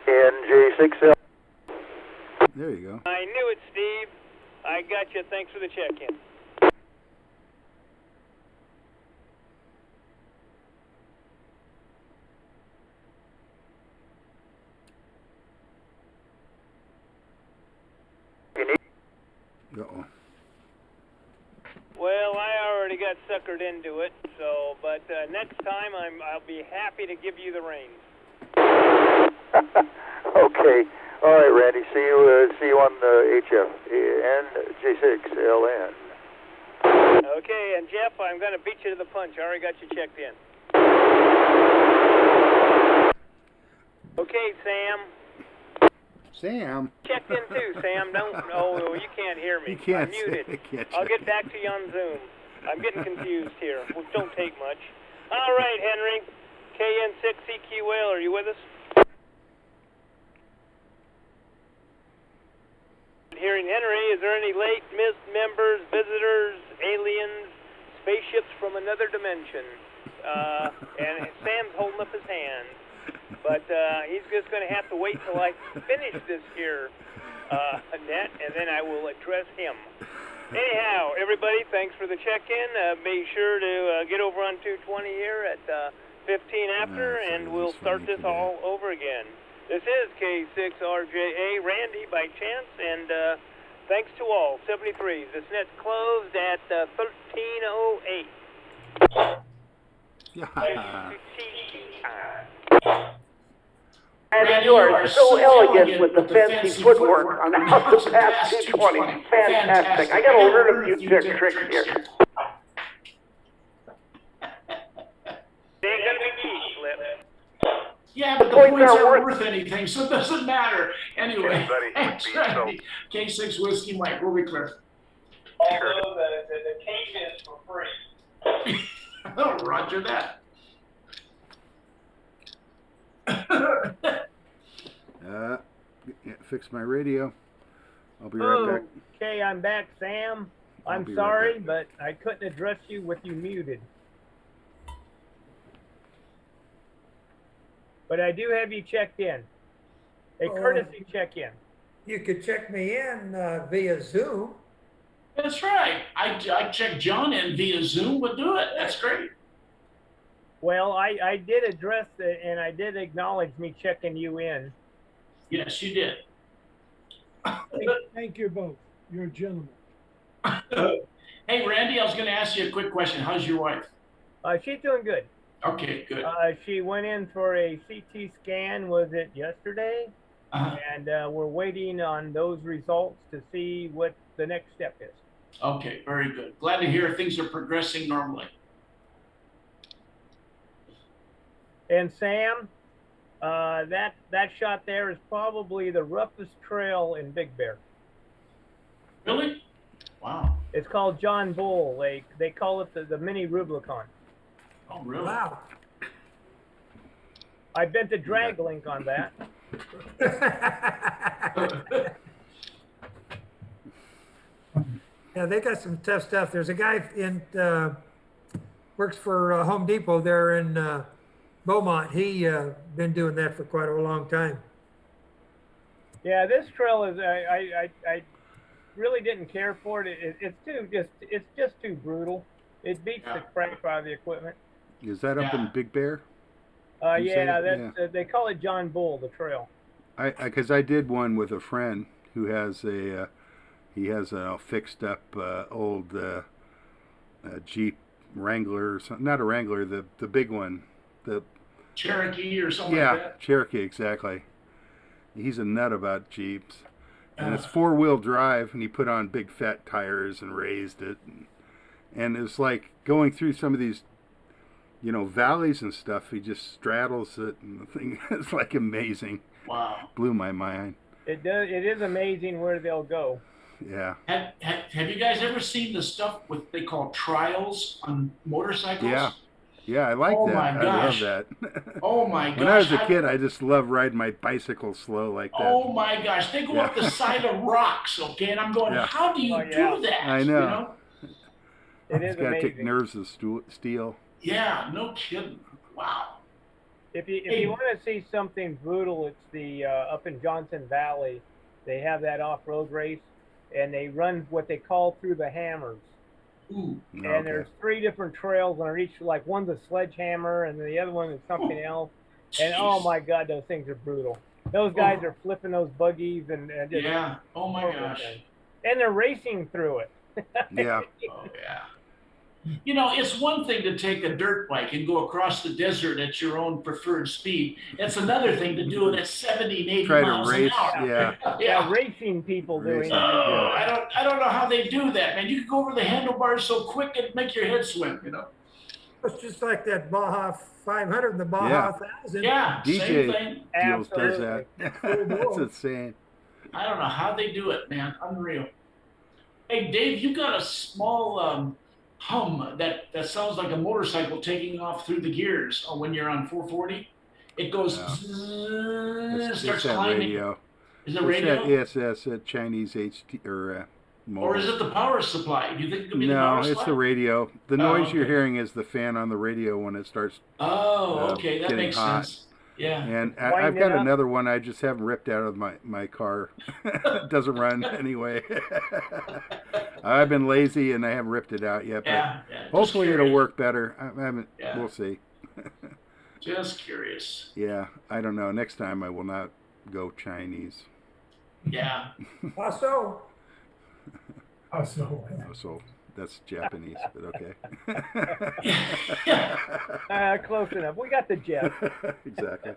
NJ6L. There you go. I knew it, Steve. I got you. Thanks for the check-in. Uh-oh. Well, I already got suckered into it, so, but next time I'll be happy to give you the reins. Okay. All right, Randy. See you on the HF NJ6LN. Okay, and Jeff, I'm going to beat you to the punch. I already got you checked in. Okay, Sam. Sam? Checked in too, Sam. Oh, you can't hear me. You can't. I'm muted. I'll get back to you on Zoom. I'm getting confused here, which don't take much. All right, Henry. KN6CQL, are you with us? Hearing Henry, is there any late missed members, visitors, aliens, spaceships from another dimension? And Sam's holding up his hand. But he's just going to have to wait till I finish this here net, and then I will address him. Anyhow, everybody, thanks for the check-in. Be sure to get over on 220 here at 15 after, and we'll start this all over again. This is K6RJA, Randy by chance, and thanks to all, 73s. This net's closed at 13:08. And you are so elegant with the fancy footwork on how to pass 220. Fantastic. I got to learn a few tricks here. They're going to be key, Flip. Yeah, but the points aren't worth anything, so it doesn't matter. Anyway, thanks, Randy. K6 Whiskey Mike, we'll be clear. Although the case is for free. Oh, roger that. Fix my radio. I'll be right back. Okay, I'm back, Sam. I'm sorry, but I couldn't address you with you muted. But I do have you checked in. A courtesy check-in. You could check me in via Zoom. That's right. I checked John in via Zoom, but do it. That's great. Well, I did address it, and I did acknowledge me checking you in. Yes, you did. Thank you both. You're a gentleman. Hey, Randy, I was going to ask you a quick question. How's your wife? She's doing good. Okay, good. She went in for a CT scan, was it yesterday? And we're waiting on those results to see what the next step is. Okay, very good. Glad to hear things are progressing normally. And Sam, that shot there is probably the roughest trail in Big Bear. Really? Wow. It's called John Bull. They call it the mini Rubicon. Oh, really? Wow. I bent the drag link on that. Yeah, they got some tough stuff. There's a guy in works for Home Depot there in Beaumont. He been doing that for quite a long time. Yeah, this trail is I really didn't care for it. It's just too brutal. It beats the crap out of the equipment. Is that up in Big Bear? They call it John Bull, the trail. Because I did one with a friend who has a fixed up old Jeep Wrangler, or something. Not a Wrangler, the big one, the Cherokee or something like that. Yeah, Cherokee, exactly. He's a nut about Jeeps, and it's 4-wheel drive, and he put on big fat tires and raised it, and it's like going through some of these, valleys and stuff. He just straddles it, and the thing is like amazing. Wow. Blew my mind. It does. It is amazing where they'll go. Yeah. Have you guys ever seen the stuff what they call trials on motorcycles? Yeah, I like that. My gosh. I love that. Oh my gosh. When I was a kid, I just loved riding my bicycle slow like that. Oh my gosh. They go up the side of rocks, okay? And I'm going, how do you do that? I know. It is got to amazing. take nerves of steel. Yeah, no kidding. Wow. If you want to see something brutal, it's the up in Johnson Valley. They have that off-road race, and they run what they call through the hammers. Ooh. And there's 3 different trails, and each one's a sledgehammer, and the other one is something else. And oh my God, those things are brutal. Those guys are flipping those buggies and just oh my gosh. And they're racing through it. Yeah. Oh yeah. It's one thing to take a dirt bike and go across the desert at your own preferred speed. It's another thing to do it at 70 and 80 miles an hour. Yeah, racing people doing it. I don't know how they do that, man. You can go over the handlebars so quick it'd make your head swim, It's just like that Baja 500 and the Baja 1000. Yeah, DJ same thing. Deals does that. That's insane. I don't know how they do it, man. Unreal. Hey, Dave, you got a small hum that sounds like a motorcycle taking off through the gears when you're on 440. It goes starts climbing. Radio. Is it radio? Yes, that's a Chinese HT or or is it the power supply? Do you think it could be the power supply? No, it's the radio. The noise you're hearing is the fan on the radio when it starts okay, that getting makes hot. sense. Yeah. And I've got another one I just haven't ripped out of my car. It doesn't run anyway. I've been lazy and I haven't ripped it out yet. But hopefully it'll work better. I haven't. Yeah. We'll see. Just curious. Yeah, I don't know. Next time I will not go Chinese. Yeah. Also. So that's Japanese, but okay. Close enough. We got the jet. Exactly.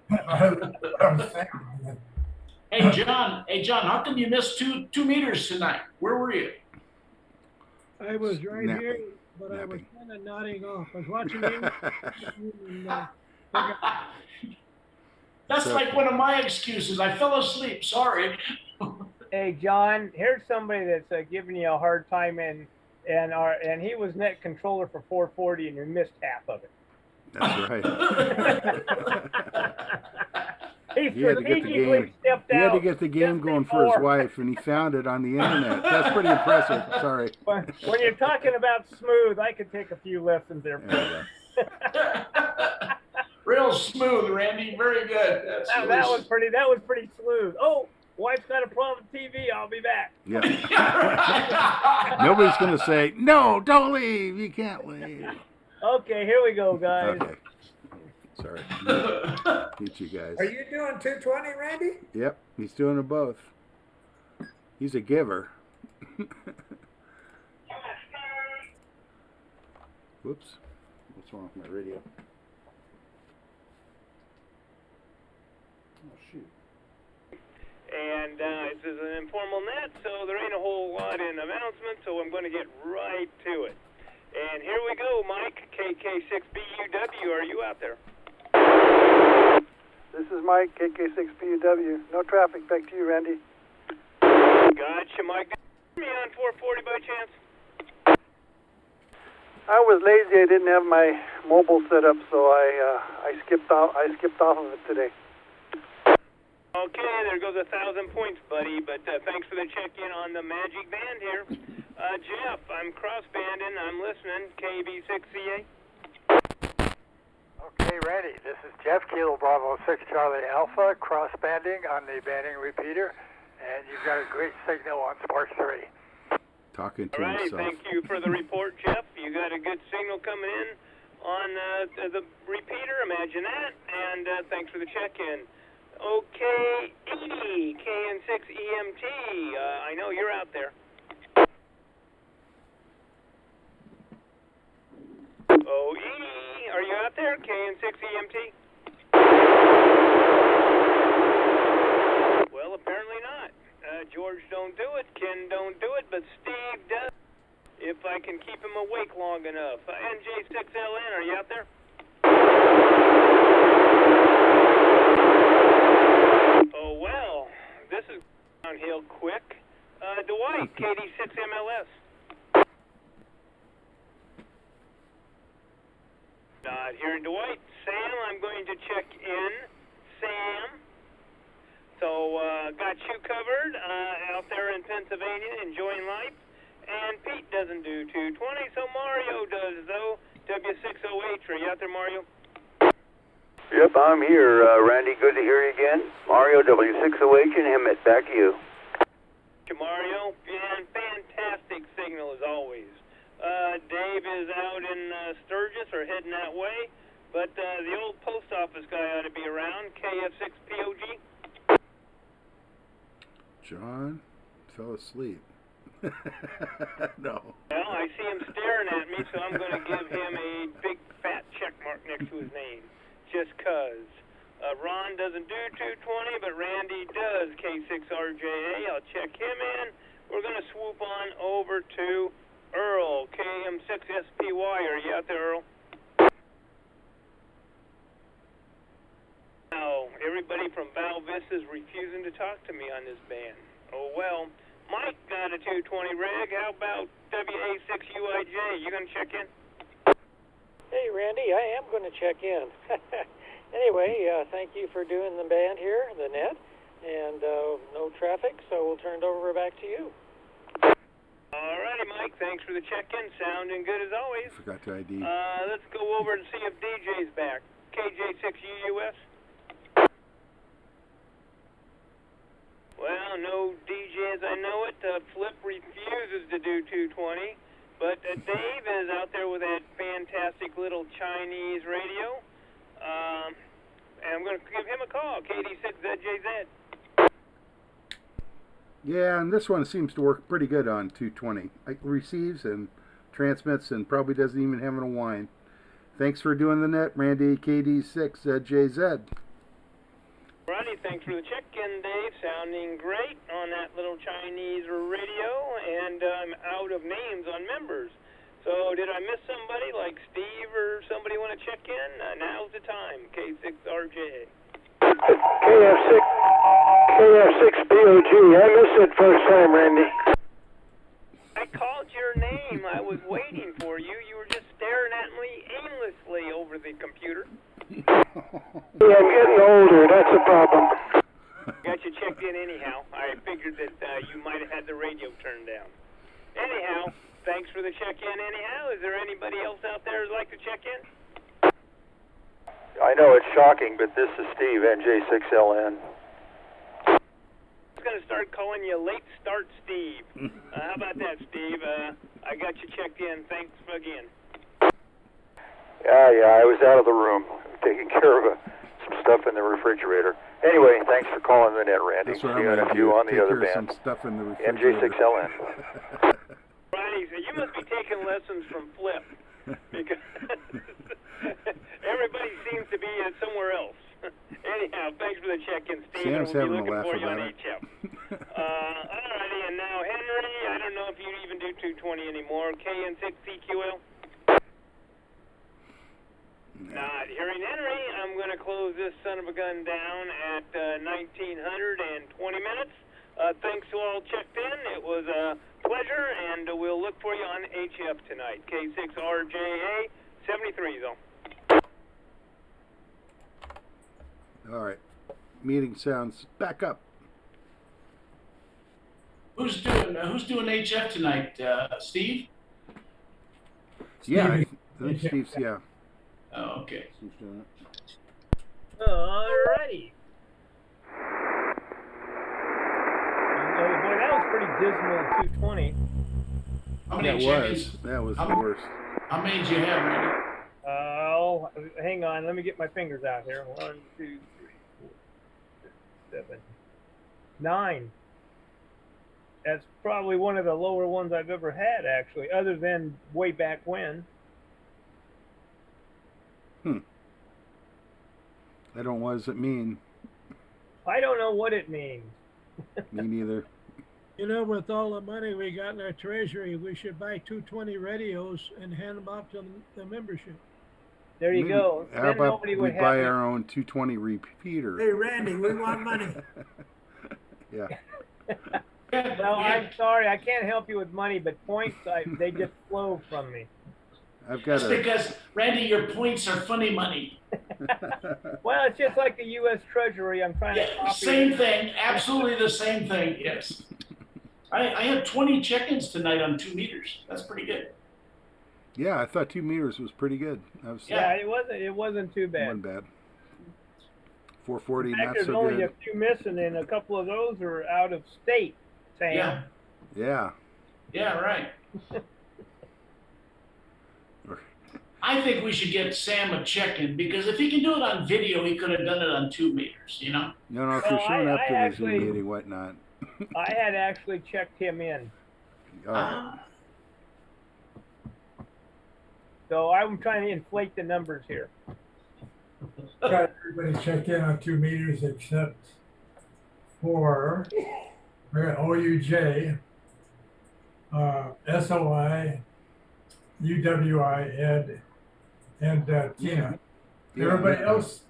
Hey John, how come you missed two meters tonight? Where were you? I was right here, but I was kind of nodding off. I was watching you. That's like one of my excuses. I fell asleep. Sorry. Hey John, here's somebody that's giving you a hard time, and he was net controller for 440, and you missed half of it. That's right. He had to get the game going for his wife, and he found it on the internet. That's pretty impressive. Sorry. When you're talking about smooth, I could take a few lessons there. Real smooth, Randy. Very good. That was pretty smooth. Oh, wife's got a problem with TV. I'll be back. Yeah. Nobody's gonna say no. Don't leave. You can't leave. Okay, here we go, guys. Okay. Sorry. Meet you guys. Are you doing 220, Randy? Yep, he's doing them both. He's a giver. Whoops. What's wrong with my radio? Oh, shoot. And this is an informal net, so there ain't a whole lot in announcements, so I'm going to get right to it. And here we go, Mike, KK6BUW, are you out there? This is Mike, KK6BUW. No traffic, back to you, Randy. Gotcha, Mike. Me on 440 by chance? I was lazy. I didn't have my mobile set up, so I skipped off of it today. Okay, there goes 1,000 points, buddy. But thanks for the check-in on the Magic Band here. Jeff, I'm cross-banding. I'm listening. KB6CA. Okay, Randy. This is Jeff, Kilo Bravo 6 Charlie Alpha, cross-banding on the banding repeater, and you've got a great signal on SPARC 3. Talking to All right, himself. thank you for the report, Jeff. You got a good signal coming in on the repeater. Imagine that. And thanks for the check-in. Okay, 80 KN6 EMT. I know you're out there. Oh, Edie, are you out there? KN6 EMT? Well, apparently not. George don't do it, Ken don't do it, but Steve does. If I can keep him awake long enough. NJ6LN, are you out there? Oh, well, this is downhill quick. Dwight, KD6MLS. Not hearing Dwight. Sam, I'm going to check in. Sam. So, got you covered out there in Pennsylvania, enjoying life. And Pete doesn't do 220, so Mario does, though. W6OH, are you out there, Mario? Yep, I'm here, Randy. Good to hear you again. Mario, W6OH, and Hemet, back to you. Mario, and fantastic signal as always. Dave is out in Sturgis or heading that way, but the old post office guy ought to be around. KF6POG. John fell asleep. No. Well, I see him staring at me, so I'm going to give him a big fat check mark next to his name, just 'cause. Ron doesn't do 220, but Randy does. K6RJA, I'll check him in. We're going to swoop on over to Earl, KM6SPY. Are you out there, Earl? Now, everybody from Val Vista is refusing to talk to me on this band. Oh, well. Mike got a 220 rig. How about WA6UIJ? You going to check in? Hey, Randy, I am going to check in. Anyway, thank you for doing the band here, the net, and no traffic, so we'll turn it over back to you. All righty, Mike. Thanks for the check-in. Sounding good as always. Forgot to ID. Let's go over and see if DJ's back. KJ6UUS. Well, no DJ as I know it. Flip refuses to do 220, but Dave is out there with that fantastic little Chinese radio. And I'm going to give him a call, KD6ZJZ. Yeah, and this one seems to work pretty good on 220. It receives and transmits and probably doesn't even have a whine. Thanks for doing the net, Randy, KD6ZJZ. Righty, thanks for the check-in, Dave. Sounding great on that little Chinese radio, and I'm out of names on members. So did I miss somebody like Steve or somebody want to check in? Now's the time. K6RJ. KF6BOG. I missed it first time, Randy. I called your name. I was waiting for you. You were just staring at me aimlessly over the computer. Yeah, I'm getting older. That's the problem. Got you checked in anyhow. I figured that you might have had the radio turned down. Anyhow, thanks for the check-in anyhow. Is there anybody else out there who'd like to check in? I know it's shocking, but this is Steve, NJ6LN. I was going to start calling you Late Start Steve. How about that, Steve? I got you checked in. Thanks again. Yeah, I was out of the room taking care of some stuff in the refrigerator. Anyway, thanks for calling the net, Randy. That's what See I'm going to you do. on the Take other care of band. some stuff in the refrigerator. NJ6LN. Ronnie, so you must be taking lessons from Flip, because everybody seems to be somewhere else. Anyhow, thanks for the check-in, Steve. Sam's We'll having be a looking laugh for you on about it. HF. Alrighty, and now Henry, I don't know if you even do 220 anymore. KN6CQL. Not hearing Henry. I'm going to close this son of a gun down at 1920 minutes. Thanks to all checked in. It was a pleasure, and we'll look for you on HF tonight. K6RJA 73 zone. All right. Meeting sounds back up. Who's doing HF tonight? Steve? Yeah, I think Steve's, yeah. Oh, okay. Steve's doing it. Alrighty. Oh, boy, that was pretty dismal 220. How many That was the worst. How many did you have, Randy? Oh, hang on. Let me get my fingers out here. 1, 2, 3, 4, 5, 6, 7, 9. That's probably one of the lower ones I've ever had, actually, other than way back when. I don't know, what does it mean? I don't know what it means. Me neither. You know, with all the money we got in our treasury, we should buy 220 radios and hand them out to the membership. There you go. How about we buy our own 220 repeater? Hey, Randy, we want money. Yeah. No, I'm sorry. I can't help you with money, but points, they just flow from me. That's because, Randy, your points are funny money. Well, it's just like the U.S. Treasury. I'm trying to copy. Same thing. Absolutely the same thing. Yes. I had 20 check-ins tonight on 2 meters. That's pretty good. Yeah, I thought 2 meters was pretty good. It wasn't too bad. Wasn't bad. 440, In fact, not there's so only good. a few missing, and a couple of those are out of state, Sam. Yeah. Yeah, right. I think we should get Sam a check-in, because if he can do it on video, he could have done it on 2 meters, you know? No, if you're showing up to the Zoom meeting, whatnot. I had actually checked him in. So I'm trying to inflate the numbers here. Got everybody check in on 2 meters except for OUJ, SOI, UWI, Ed, and Tina. Everybody else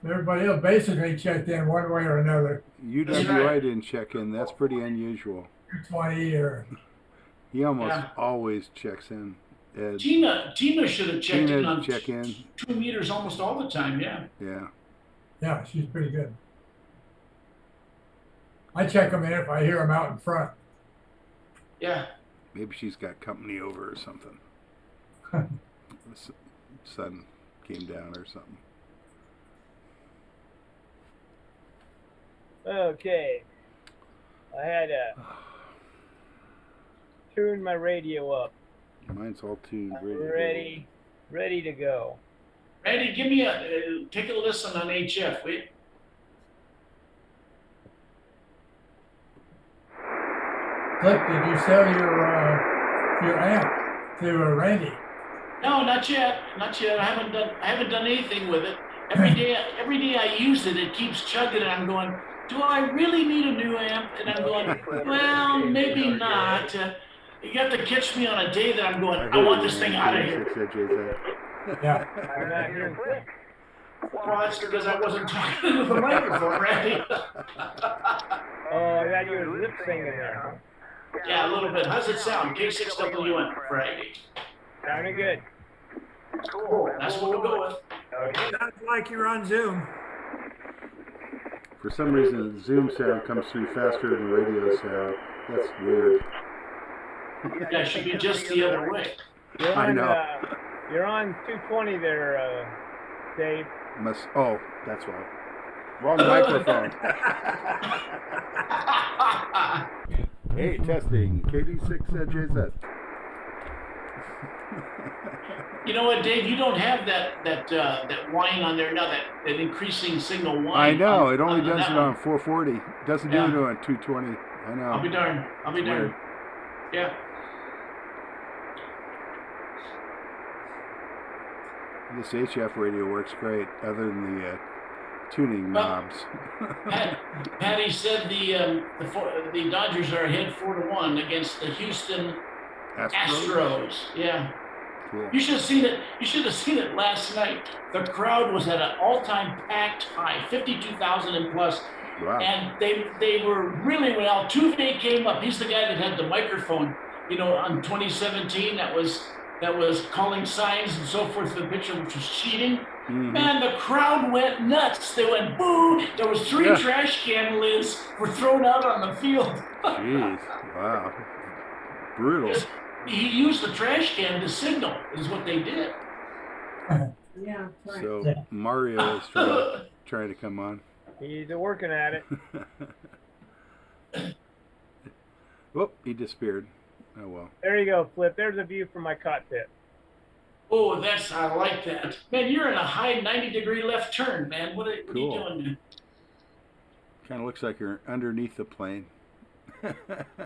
basically checked in one way or another. UWI didn't check in. That's pretty unusual. 220 or... He almost always checks in. Ed. Tina should have checked in on check in. 2 meters almost all the time, yeah. Yeah. Yeah, she's pretty good. I check them in if I hear them out in front. Yeah. Maybe she's got company over or something. The sun came down or something. Okay. I had to tune my radio up. Mine's all tuned. Ready to go. Randy, give me take a listen on HF, wait. Flip, did you sell your amp to Randy? No, not yet. Not yet. I haven't done anything with it. Every day I use it, it keeps chugging, and I'm going, do I really need a new amp? And I'm going, well, maybe not. You have to catch me on a day that I'm going, I want this thing out of here. Yeah. I'm not hearing Flip. Well, that's because I wasn't talking into the microphone, Randy. Oh, I got you lip singing there. Yeah, a little bit. How's it sound? K6WN Friday. Sounding good. Cool. That's what we'll go with. Sounds like you're on Zoom. For some reason, Zoom sound comes through faster than radio sound. That's weird. Yeah, it should be just the other way. I know. You're on 220 there, Dave. Oh, that's right. Wrong microphone. Hey, testing. KD6JZ. You know what, Dave? You don't have that whine on there now. That increasing signal whine. I know. It only does it on 440. It doesn't do it on 220. I know. I'll be darned. Weird. Yeah. This HF radio works great, other than the tuning knobs. Patty said the Dodgers are ahead 4-1 against the Houston Astros. Yeah. Cool. You should have seen it. You should have seen it last night. The crowd was at an all-time packed high, 52,000 and plus. Wow. And they were really well. Tuve came up. He's the guy that had the microphone, you know, on 2017 that was calling signs and so forth for the picture, which was cheating. Man, the crowd went nuts. They went boo. There was 3 trash can lids were thrown out on the field. Jeez, wow, brutal. He used the trash can to signal, is what they did. Yeah. Right. So Mario is trying to come on. He's working at it. Oh, he disappeared. Oh well. There you go, Flip. There's a view from my cockpit. Oh, I like that. Man, you're in a high 90-degree left turn, man. What are you doing? Kind of looks like you're underneath the plane.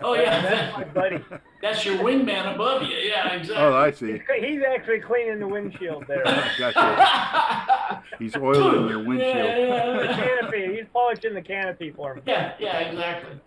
Oh, yeah. That's my buddy. That's your wingman above you. Yeah, exactly. Oh, I see. He's actually cleaning the windshield there. Gotcha. He's oiling your windshield. The canopy. He's polishing the canopy for me. Yeah, exactly.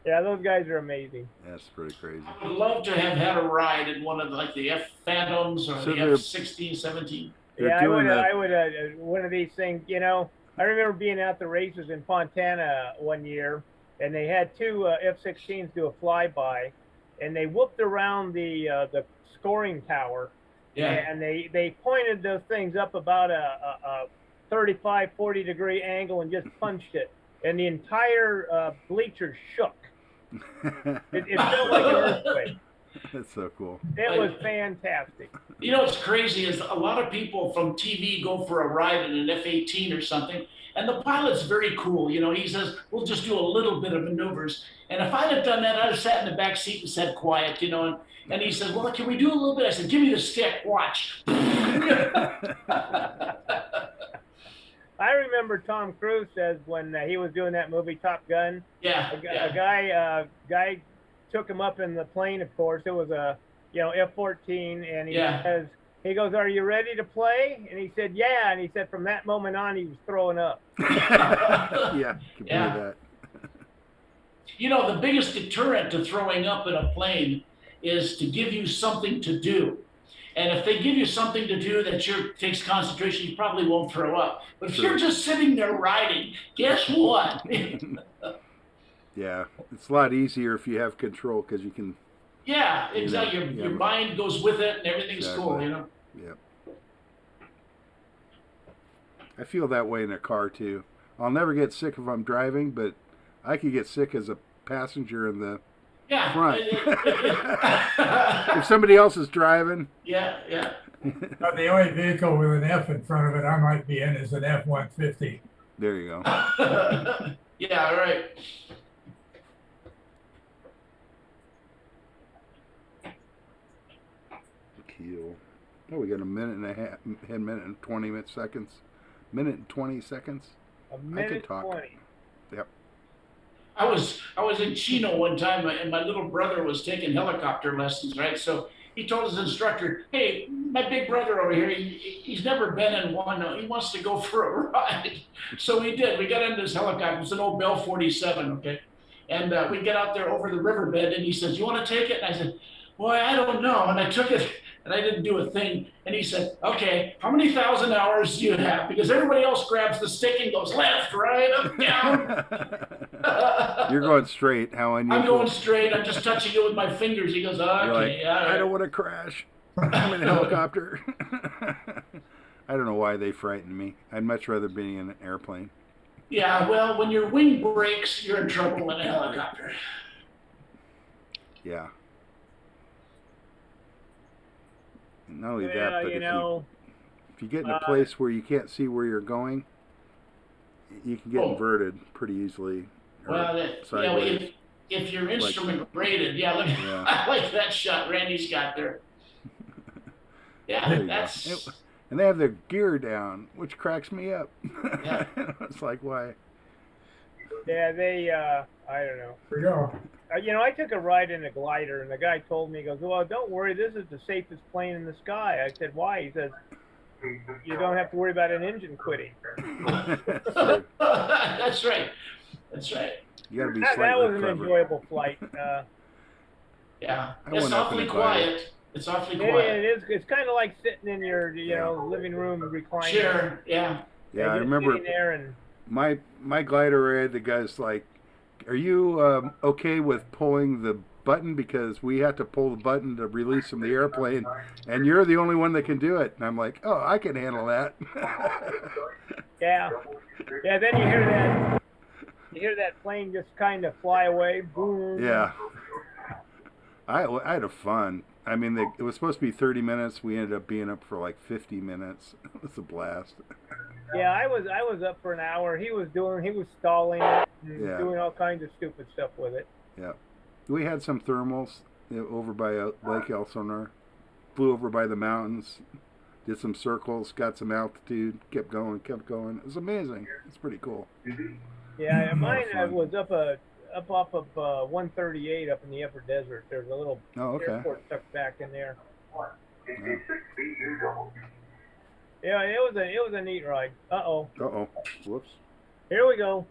Yeah, those guys are amazing. That's pretty crazy. I would love to have had a ride in one of the F Phantoms or the F-16, 17. Yeah, I would. One of these things, you know. I remember being out the races in Fontana one year, and they had 2 F-16s do a flyby, and they whooped around the scoring tower. Yeah. And they pointed those things up about a 35, 40-degree angle and just punched it, and the entire bleachers shook. It felt like an earthquake. That's so cool. It was fantastic. You know what's crazy is a lot of people from TV go for a ride in an F-18 or something, and the pilot's very cool. You know, he says, we'll just do a little bit of maneuvers. And if I'd have done that, I'd have sat in the back seat and said quiet, you know, and he says, well, can we do a little bit? I said, give me the stick, watch. I remember Tom Cruise says when he was doing that movie Top Gun. Yeah. A guy took him up in the plane. Of course, it was a F-14, and he goes, "Are you ready to play?" And he said, "Yeah." And he said from that moment on, he was throwing up. Yeah. Can believe that. You know, the biggest deterrent to throwing up in a plane is to give you something to do. And if they give you something to do that takes concentration, you probably won't throw up. But if you're just sitting there riding, guess what? Yeah, it's a lot easier if you have control because you can. Yeah, exactly. Your mind goes with it, and everything's cool. You know. Yep. I feel that way in a car too. I'll never get sick if I'm driving, but I could get sick as a passenger in the front. If somebody else is driving. Yeah. But the only vehicle with an F in front of it I might be in is an F-150. There you go. Yeah, right. Keel. Oh, we got a minute and a half, a minute and 20 seconds. Minute and 20 seconds. A minute 20. Yep. I was in Chino one time, and my little brother was taking helicopter lessons, right? So he told his instructor, "Hey, my big brother over here, he's never been in one. He wants to go for a ride." So we did. We got into this helicopter. It's an old Bell 47, okay? And we get out there over the riverbed, and he says, "You want to take it?" And I said, "Boy, I don't know." And I took it, and I didn't do a thing. And he said, "Okay, how many thousand hours do you have?" Because everybody else grabs the stick and goes left, right, up, down. You're going straight. How unusual. I'm going straight. I'm just touching it with my fingers. He goes, "Okay, like, all right." I don't want to crash. I'm in a helicopter. I don't know why they frighten me. I'd much rather be in an airplane. Yeah, well, when your wing breaks, you're in trouble in a helicopter. Yeah. And not only that, but if you get in a place where you can't see where you're going, you can get inverted pretty easily. Well, if you're instrument rated, I like that shot Randy's got there. Yeah, that's. And they have their gear down, which cracks me up. Yeah. It's like, why? Yeah, I don't know. Here we go. I took a ride in a glider, and the guy told me, he goes, "Well, don't worry, this is the safest plane in the sky." I said, "Why?" He says, "You don't have to worry about an engine quitting." That's right. That's right. You got to be that was an enjoyable flight. Yeah, it's awfully quiet. It's awfully quiet. It is. It's kind of like sitting in your, living room recliner. Sure. Yeah. Yeah, I remember. There and my glider ride, the guy's like, "Are you okay with pulling the button because we had to pull the button to release from the airplane, and you're the only one that can do it. And I'm like, oh, I can handle that. Yeah. Yeah, then you hear that plane just kind of fly away. Boom. Yeah. I had a fun. I mean, it was supposed to be 30 minutes. We ended up being up for like 50 minutes. It was a blast. Yeah, I was up for an hour. He was stalling it and Yeah. doing all kinds of stupid stuff with it. Yeah. We had some thermals over by Lake Elsinore. Flew over by the mountains. Did some circles. Got some altitude. Kept going. It was amazing. It's pretty cool. Yeah, mine was up off of 138 up in the upper desert. There's a little airport tucked back in there. Yeah, it was a neat ride. Uh-oh. Whoops. Here we go.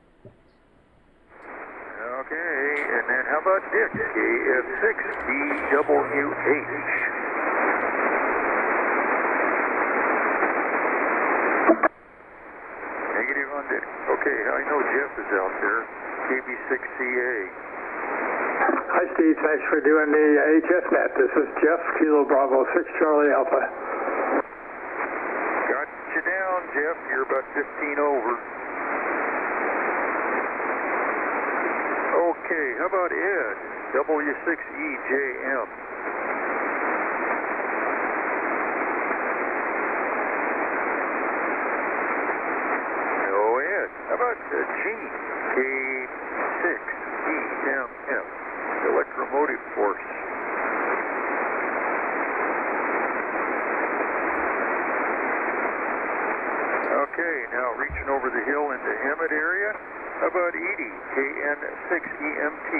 Okay, and then how about Dick, KF6BWH? Negative on Dick. Okay, I know Jeff is out there, KB6CA. Hi, Steve. Thanks for doing the HFNet. This is Jeff, Kilo Bravo 6 Charlie Alpha. Got you down, Jeff. You're about 15 over. Okay, how about Ed, W6EJM? No, Ed. How about Gene, K6EMF, Electromotive Force? Okay, now reaching over the hill into Emmett area. How about Edie, KN6EMT?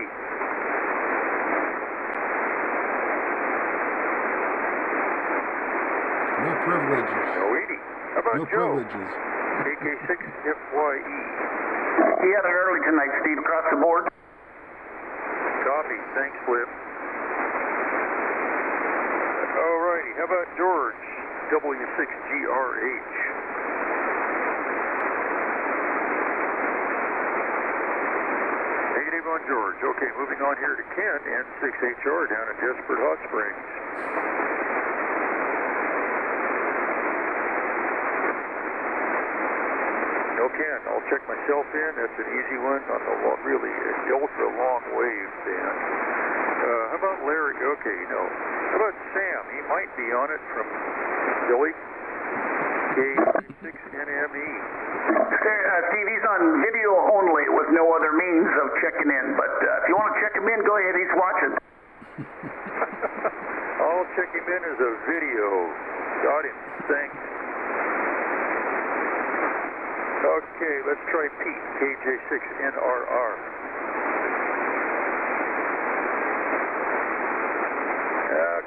No privileges. No Edie. How about No Joe? privileges. KK6FYE. He had it early tonight, Steve, across the board. Copy. Thanks, Flip. Alrighty. How about George, W6GRH? Negative on George. Okay, moving on here to Ken, N6HR down at Desperate Hot Springs. No, Ken, I'll check myself in. That's an easy one on the really ultra long wave band. How about Larry? Okay, no. How about Sam? He might be on it from Billy. K6NME. Steve, he's on video only with no other means of checking in. But if you want to check him in, go ahead. He's watching. I'll check him in as a video. Got him. Thanks. Okay, let's try Pete, KJ6NRR.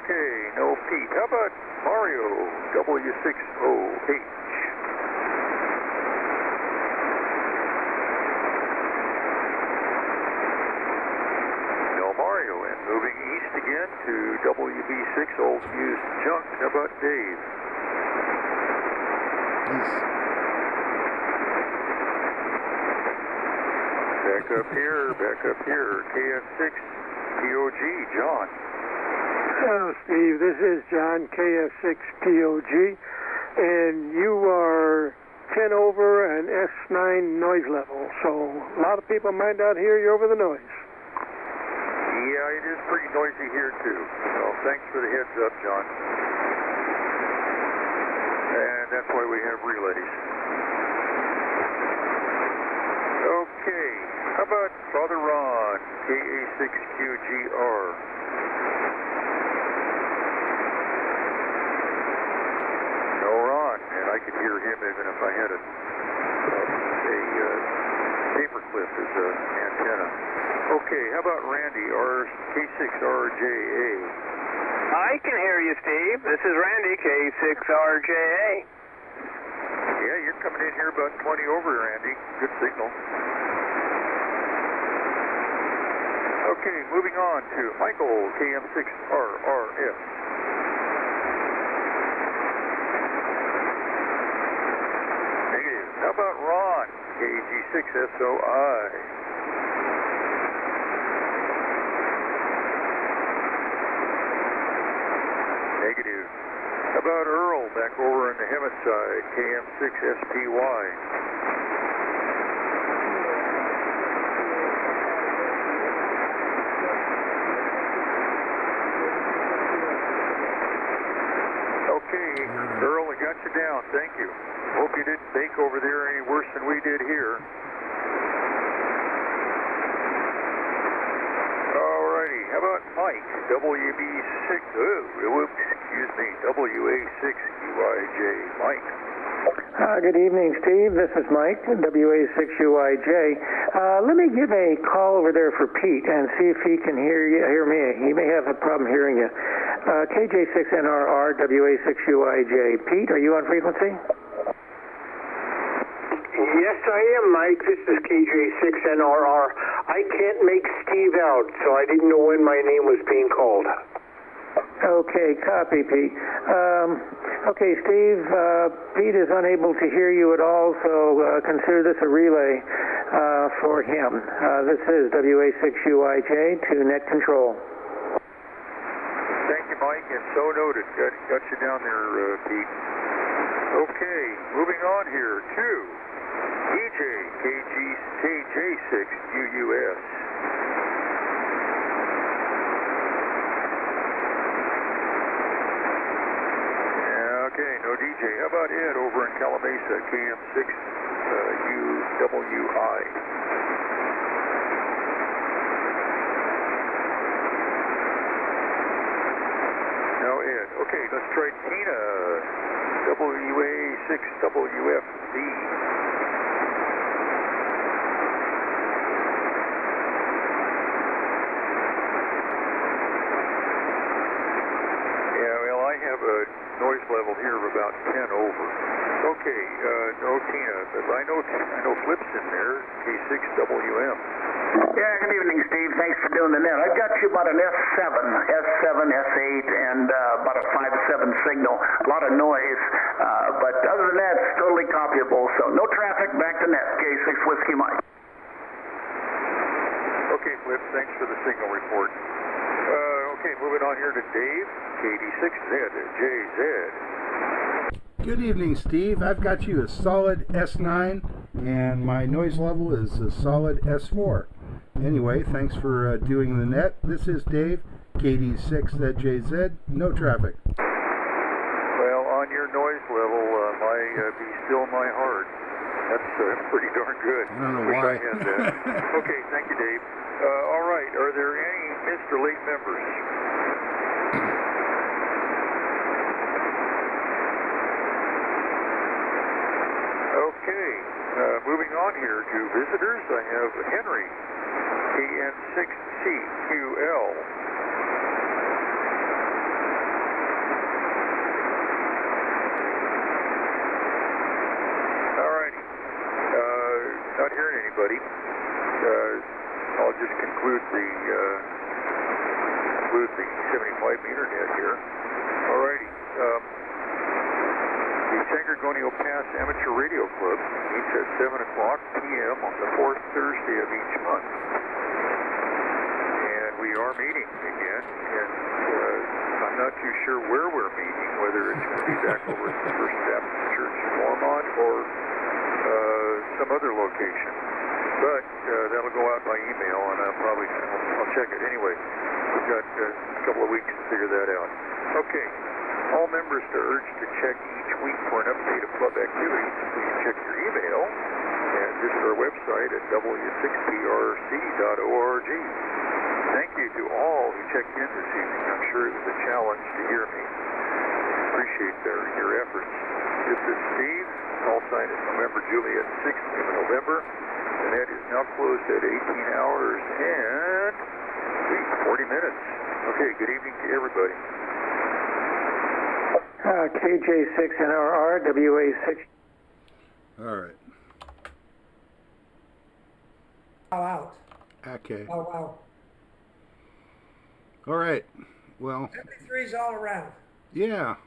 Okay, no Pete. How about Mario, W6OH? No Mario, and moving east again to WB6, Old Used Junk. How about Dave? Back up here, KF6 POG, John. Hello, Steve. This is John, KF6 POG, and you are 10 over an S9 noise level, so a lot of people might not hear you over the noise. Yeah, it is pretty noisy here, too. So thanks for the heads up, John. And that's why we have relays. Okay. How about Father Ron, KA6QGR? No Ron, and I could hear him even if I had a paperclip as an antenna. Okay, how about Randy, K6RJA? I can hear you, Steve. This is Randy, K6RJA. Yeah, you're coming in here about 20 over, Randy. Good signal. Okay, moving on to Michael, KM6RRS. Negative. How about Ron, KG6SOI? about Earl back over in the Hemet side, KM6SPY? Okay, Earl, I got you down. Thank you. Hope you didn't bake over there any worse than we did here. Alrighty, how about Mike, WB6, WA6UIJ. Mike. Good evening, Steve. This is Mike, WA6UIJ. Let me give a call over there for Pete and see if he can hear me. He may have a problem hearing you. KJ6NRR, WA6UIJ. Pete, are you on frequency? Yes, I am, Mike. This is KJ6NRR. I can't make Steve out, so I didn't know when my name was being called. Okay, copy, Pete. Okay, Steve, Pete is unable to hear you at all, so consider this a relay for him. This is WA6UIJ to Net Control. Thank you, Mike, and so noted. Got you down there, Pete. Okay, moving on here to EJ, KJ6UUS. Okay, no DJ. How about Ed over in Calamasa, KM6UWI? No Ed. Okay, let's try Tina, WA6WFB. Noise level here of about 10 over. Okay, no Tina, but I know Flip's in there, K6WM. Yeah, good evening, Steve. Thanks for doing the net. I've got you about an S7, S8, and about a 5.7 signal. A lot of noise, but other than that, it's totally copyable. So no traffic, back to net. K6 Whiskey Mike. Okay, Flip, thanks for the signal report. Okay, moving on here to Dave, KD6ZJZ. Good evening, Steve. I've got you a solid S9, and my noise level is a solid S4. Anyway, thanks for doing the net. This is Dave, KD6ZJZ. No traffic. Well, on your noise level, be still my heart. That's pretty darn good. I don't know why. Okay, thank you, Dave. All right, are there any missed or late members? Okay, moving on here to visitors, I have Henry, KN6CQL. Alrighty, not hearing anybody. I'll just conclude the 75 meter net here. Alrighty. The San Gorgonio Pass Amateur Radio Club meets at 7 o'clock p.m. on the fourth Thursday of each month. And we are meeting again, and I'm not too sure where we're meeting, whether it's going to be back over at the First Baptist Church in Lormont or some other location. But that'll go out by email, and I'll check it. Anyway, we've got a couple of weeks to figure that out. Okay. All members are urged to check each week for an update of club activities. Please check your email and visit our website at w6prc.org. Thank you to all who checked in this evening. I'm sure it was a challenge to hear me. Appreciate your efforts. This is Steve. Call sign is November Juliet 6th of November. The net is now closed at 18 hours and 40 minutes. Okay, good evening to everybody. KJ6NRR, WA6. All right. Out. Okay. Wow. All right. Well. MP3s all around. Yeah.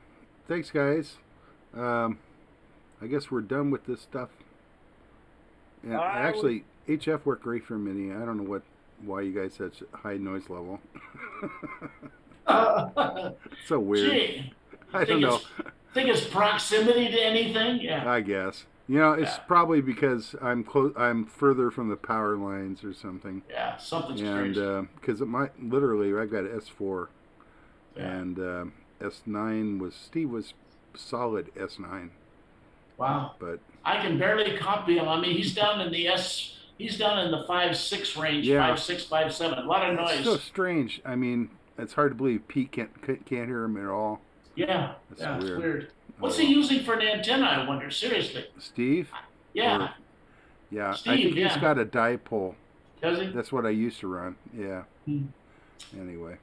Thanks, guys. I guess we're done with this stuff. Yeah, actually, HF worked great for a minute. I don't know why you guys had such high noise level. So weird. Gee, I don't know. Think it's proximity to anything? Yeah. I guess. You know, it's probably because I'm further from the power lines or something. Yeah, something's and because literally I've got S4, and S9 Steve was solid S9. Wow. But I can barely copy him. I mean, he's down in the 5.6 range, 5.6, 5.7. A lot of noise. It's so strange. I mean, it's hard to believe Pete can't hear him at all. Yeah, That's it's weird. What's he using for an antenna, I wonder, seriously? Steve? Yeah. Steve, I think he's got a dipole. Does he? That's what I used to run. Yeah. Anyway.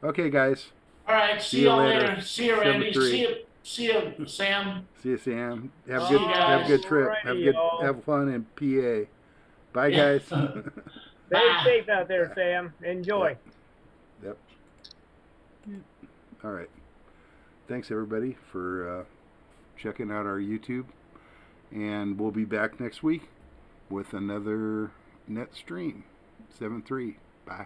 Okay, guys. All right. See you later. See you, Randy. See you, Sam. See you, Sam. Have a good trip. Have fun in PA. Bye, guys. Stay safe out there, Sam. Enjoy. Yep. All right. Thanks, everybody, for checking out our YouTube. And we'll be back next week with another net stream. 7-3. Bye.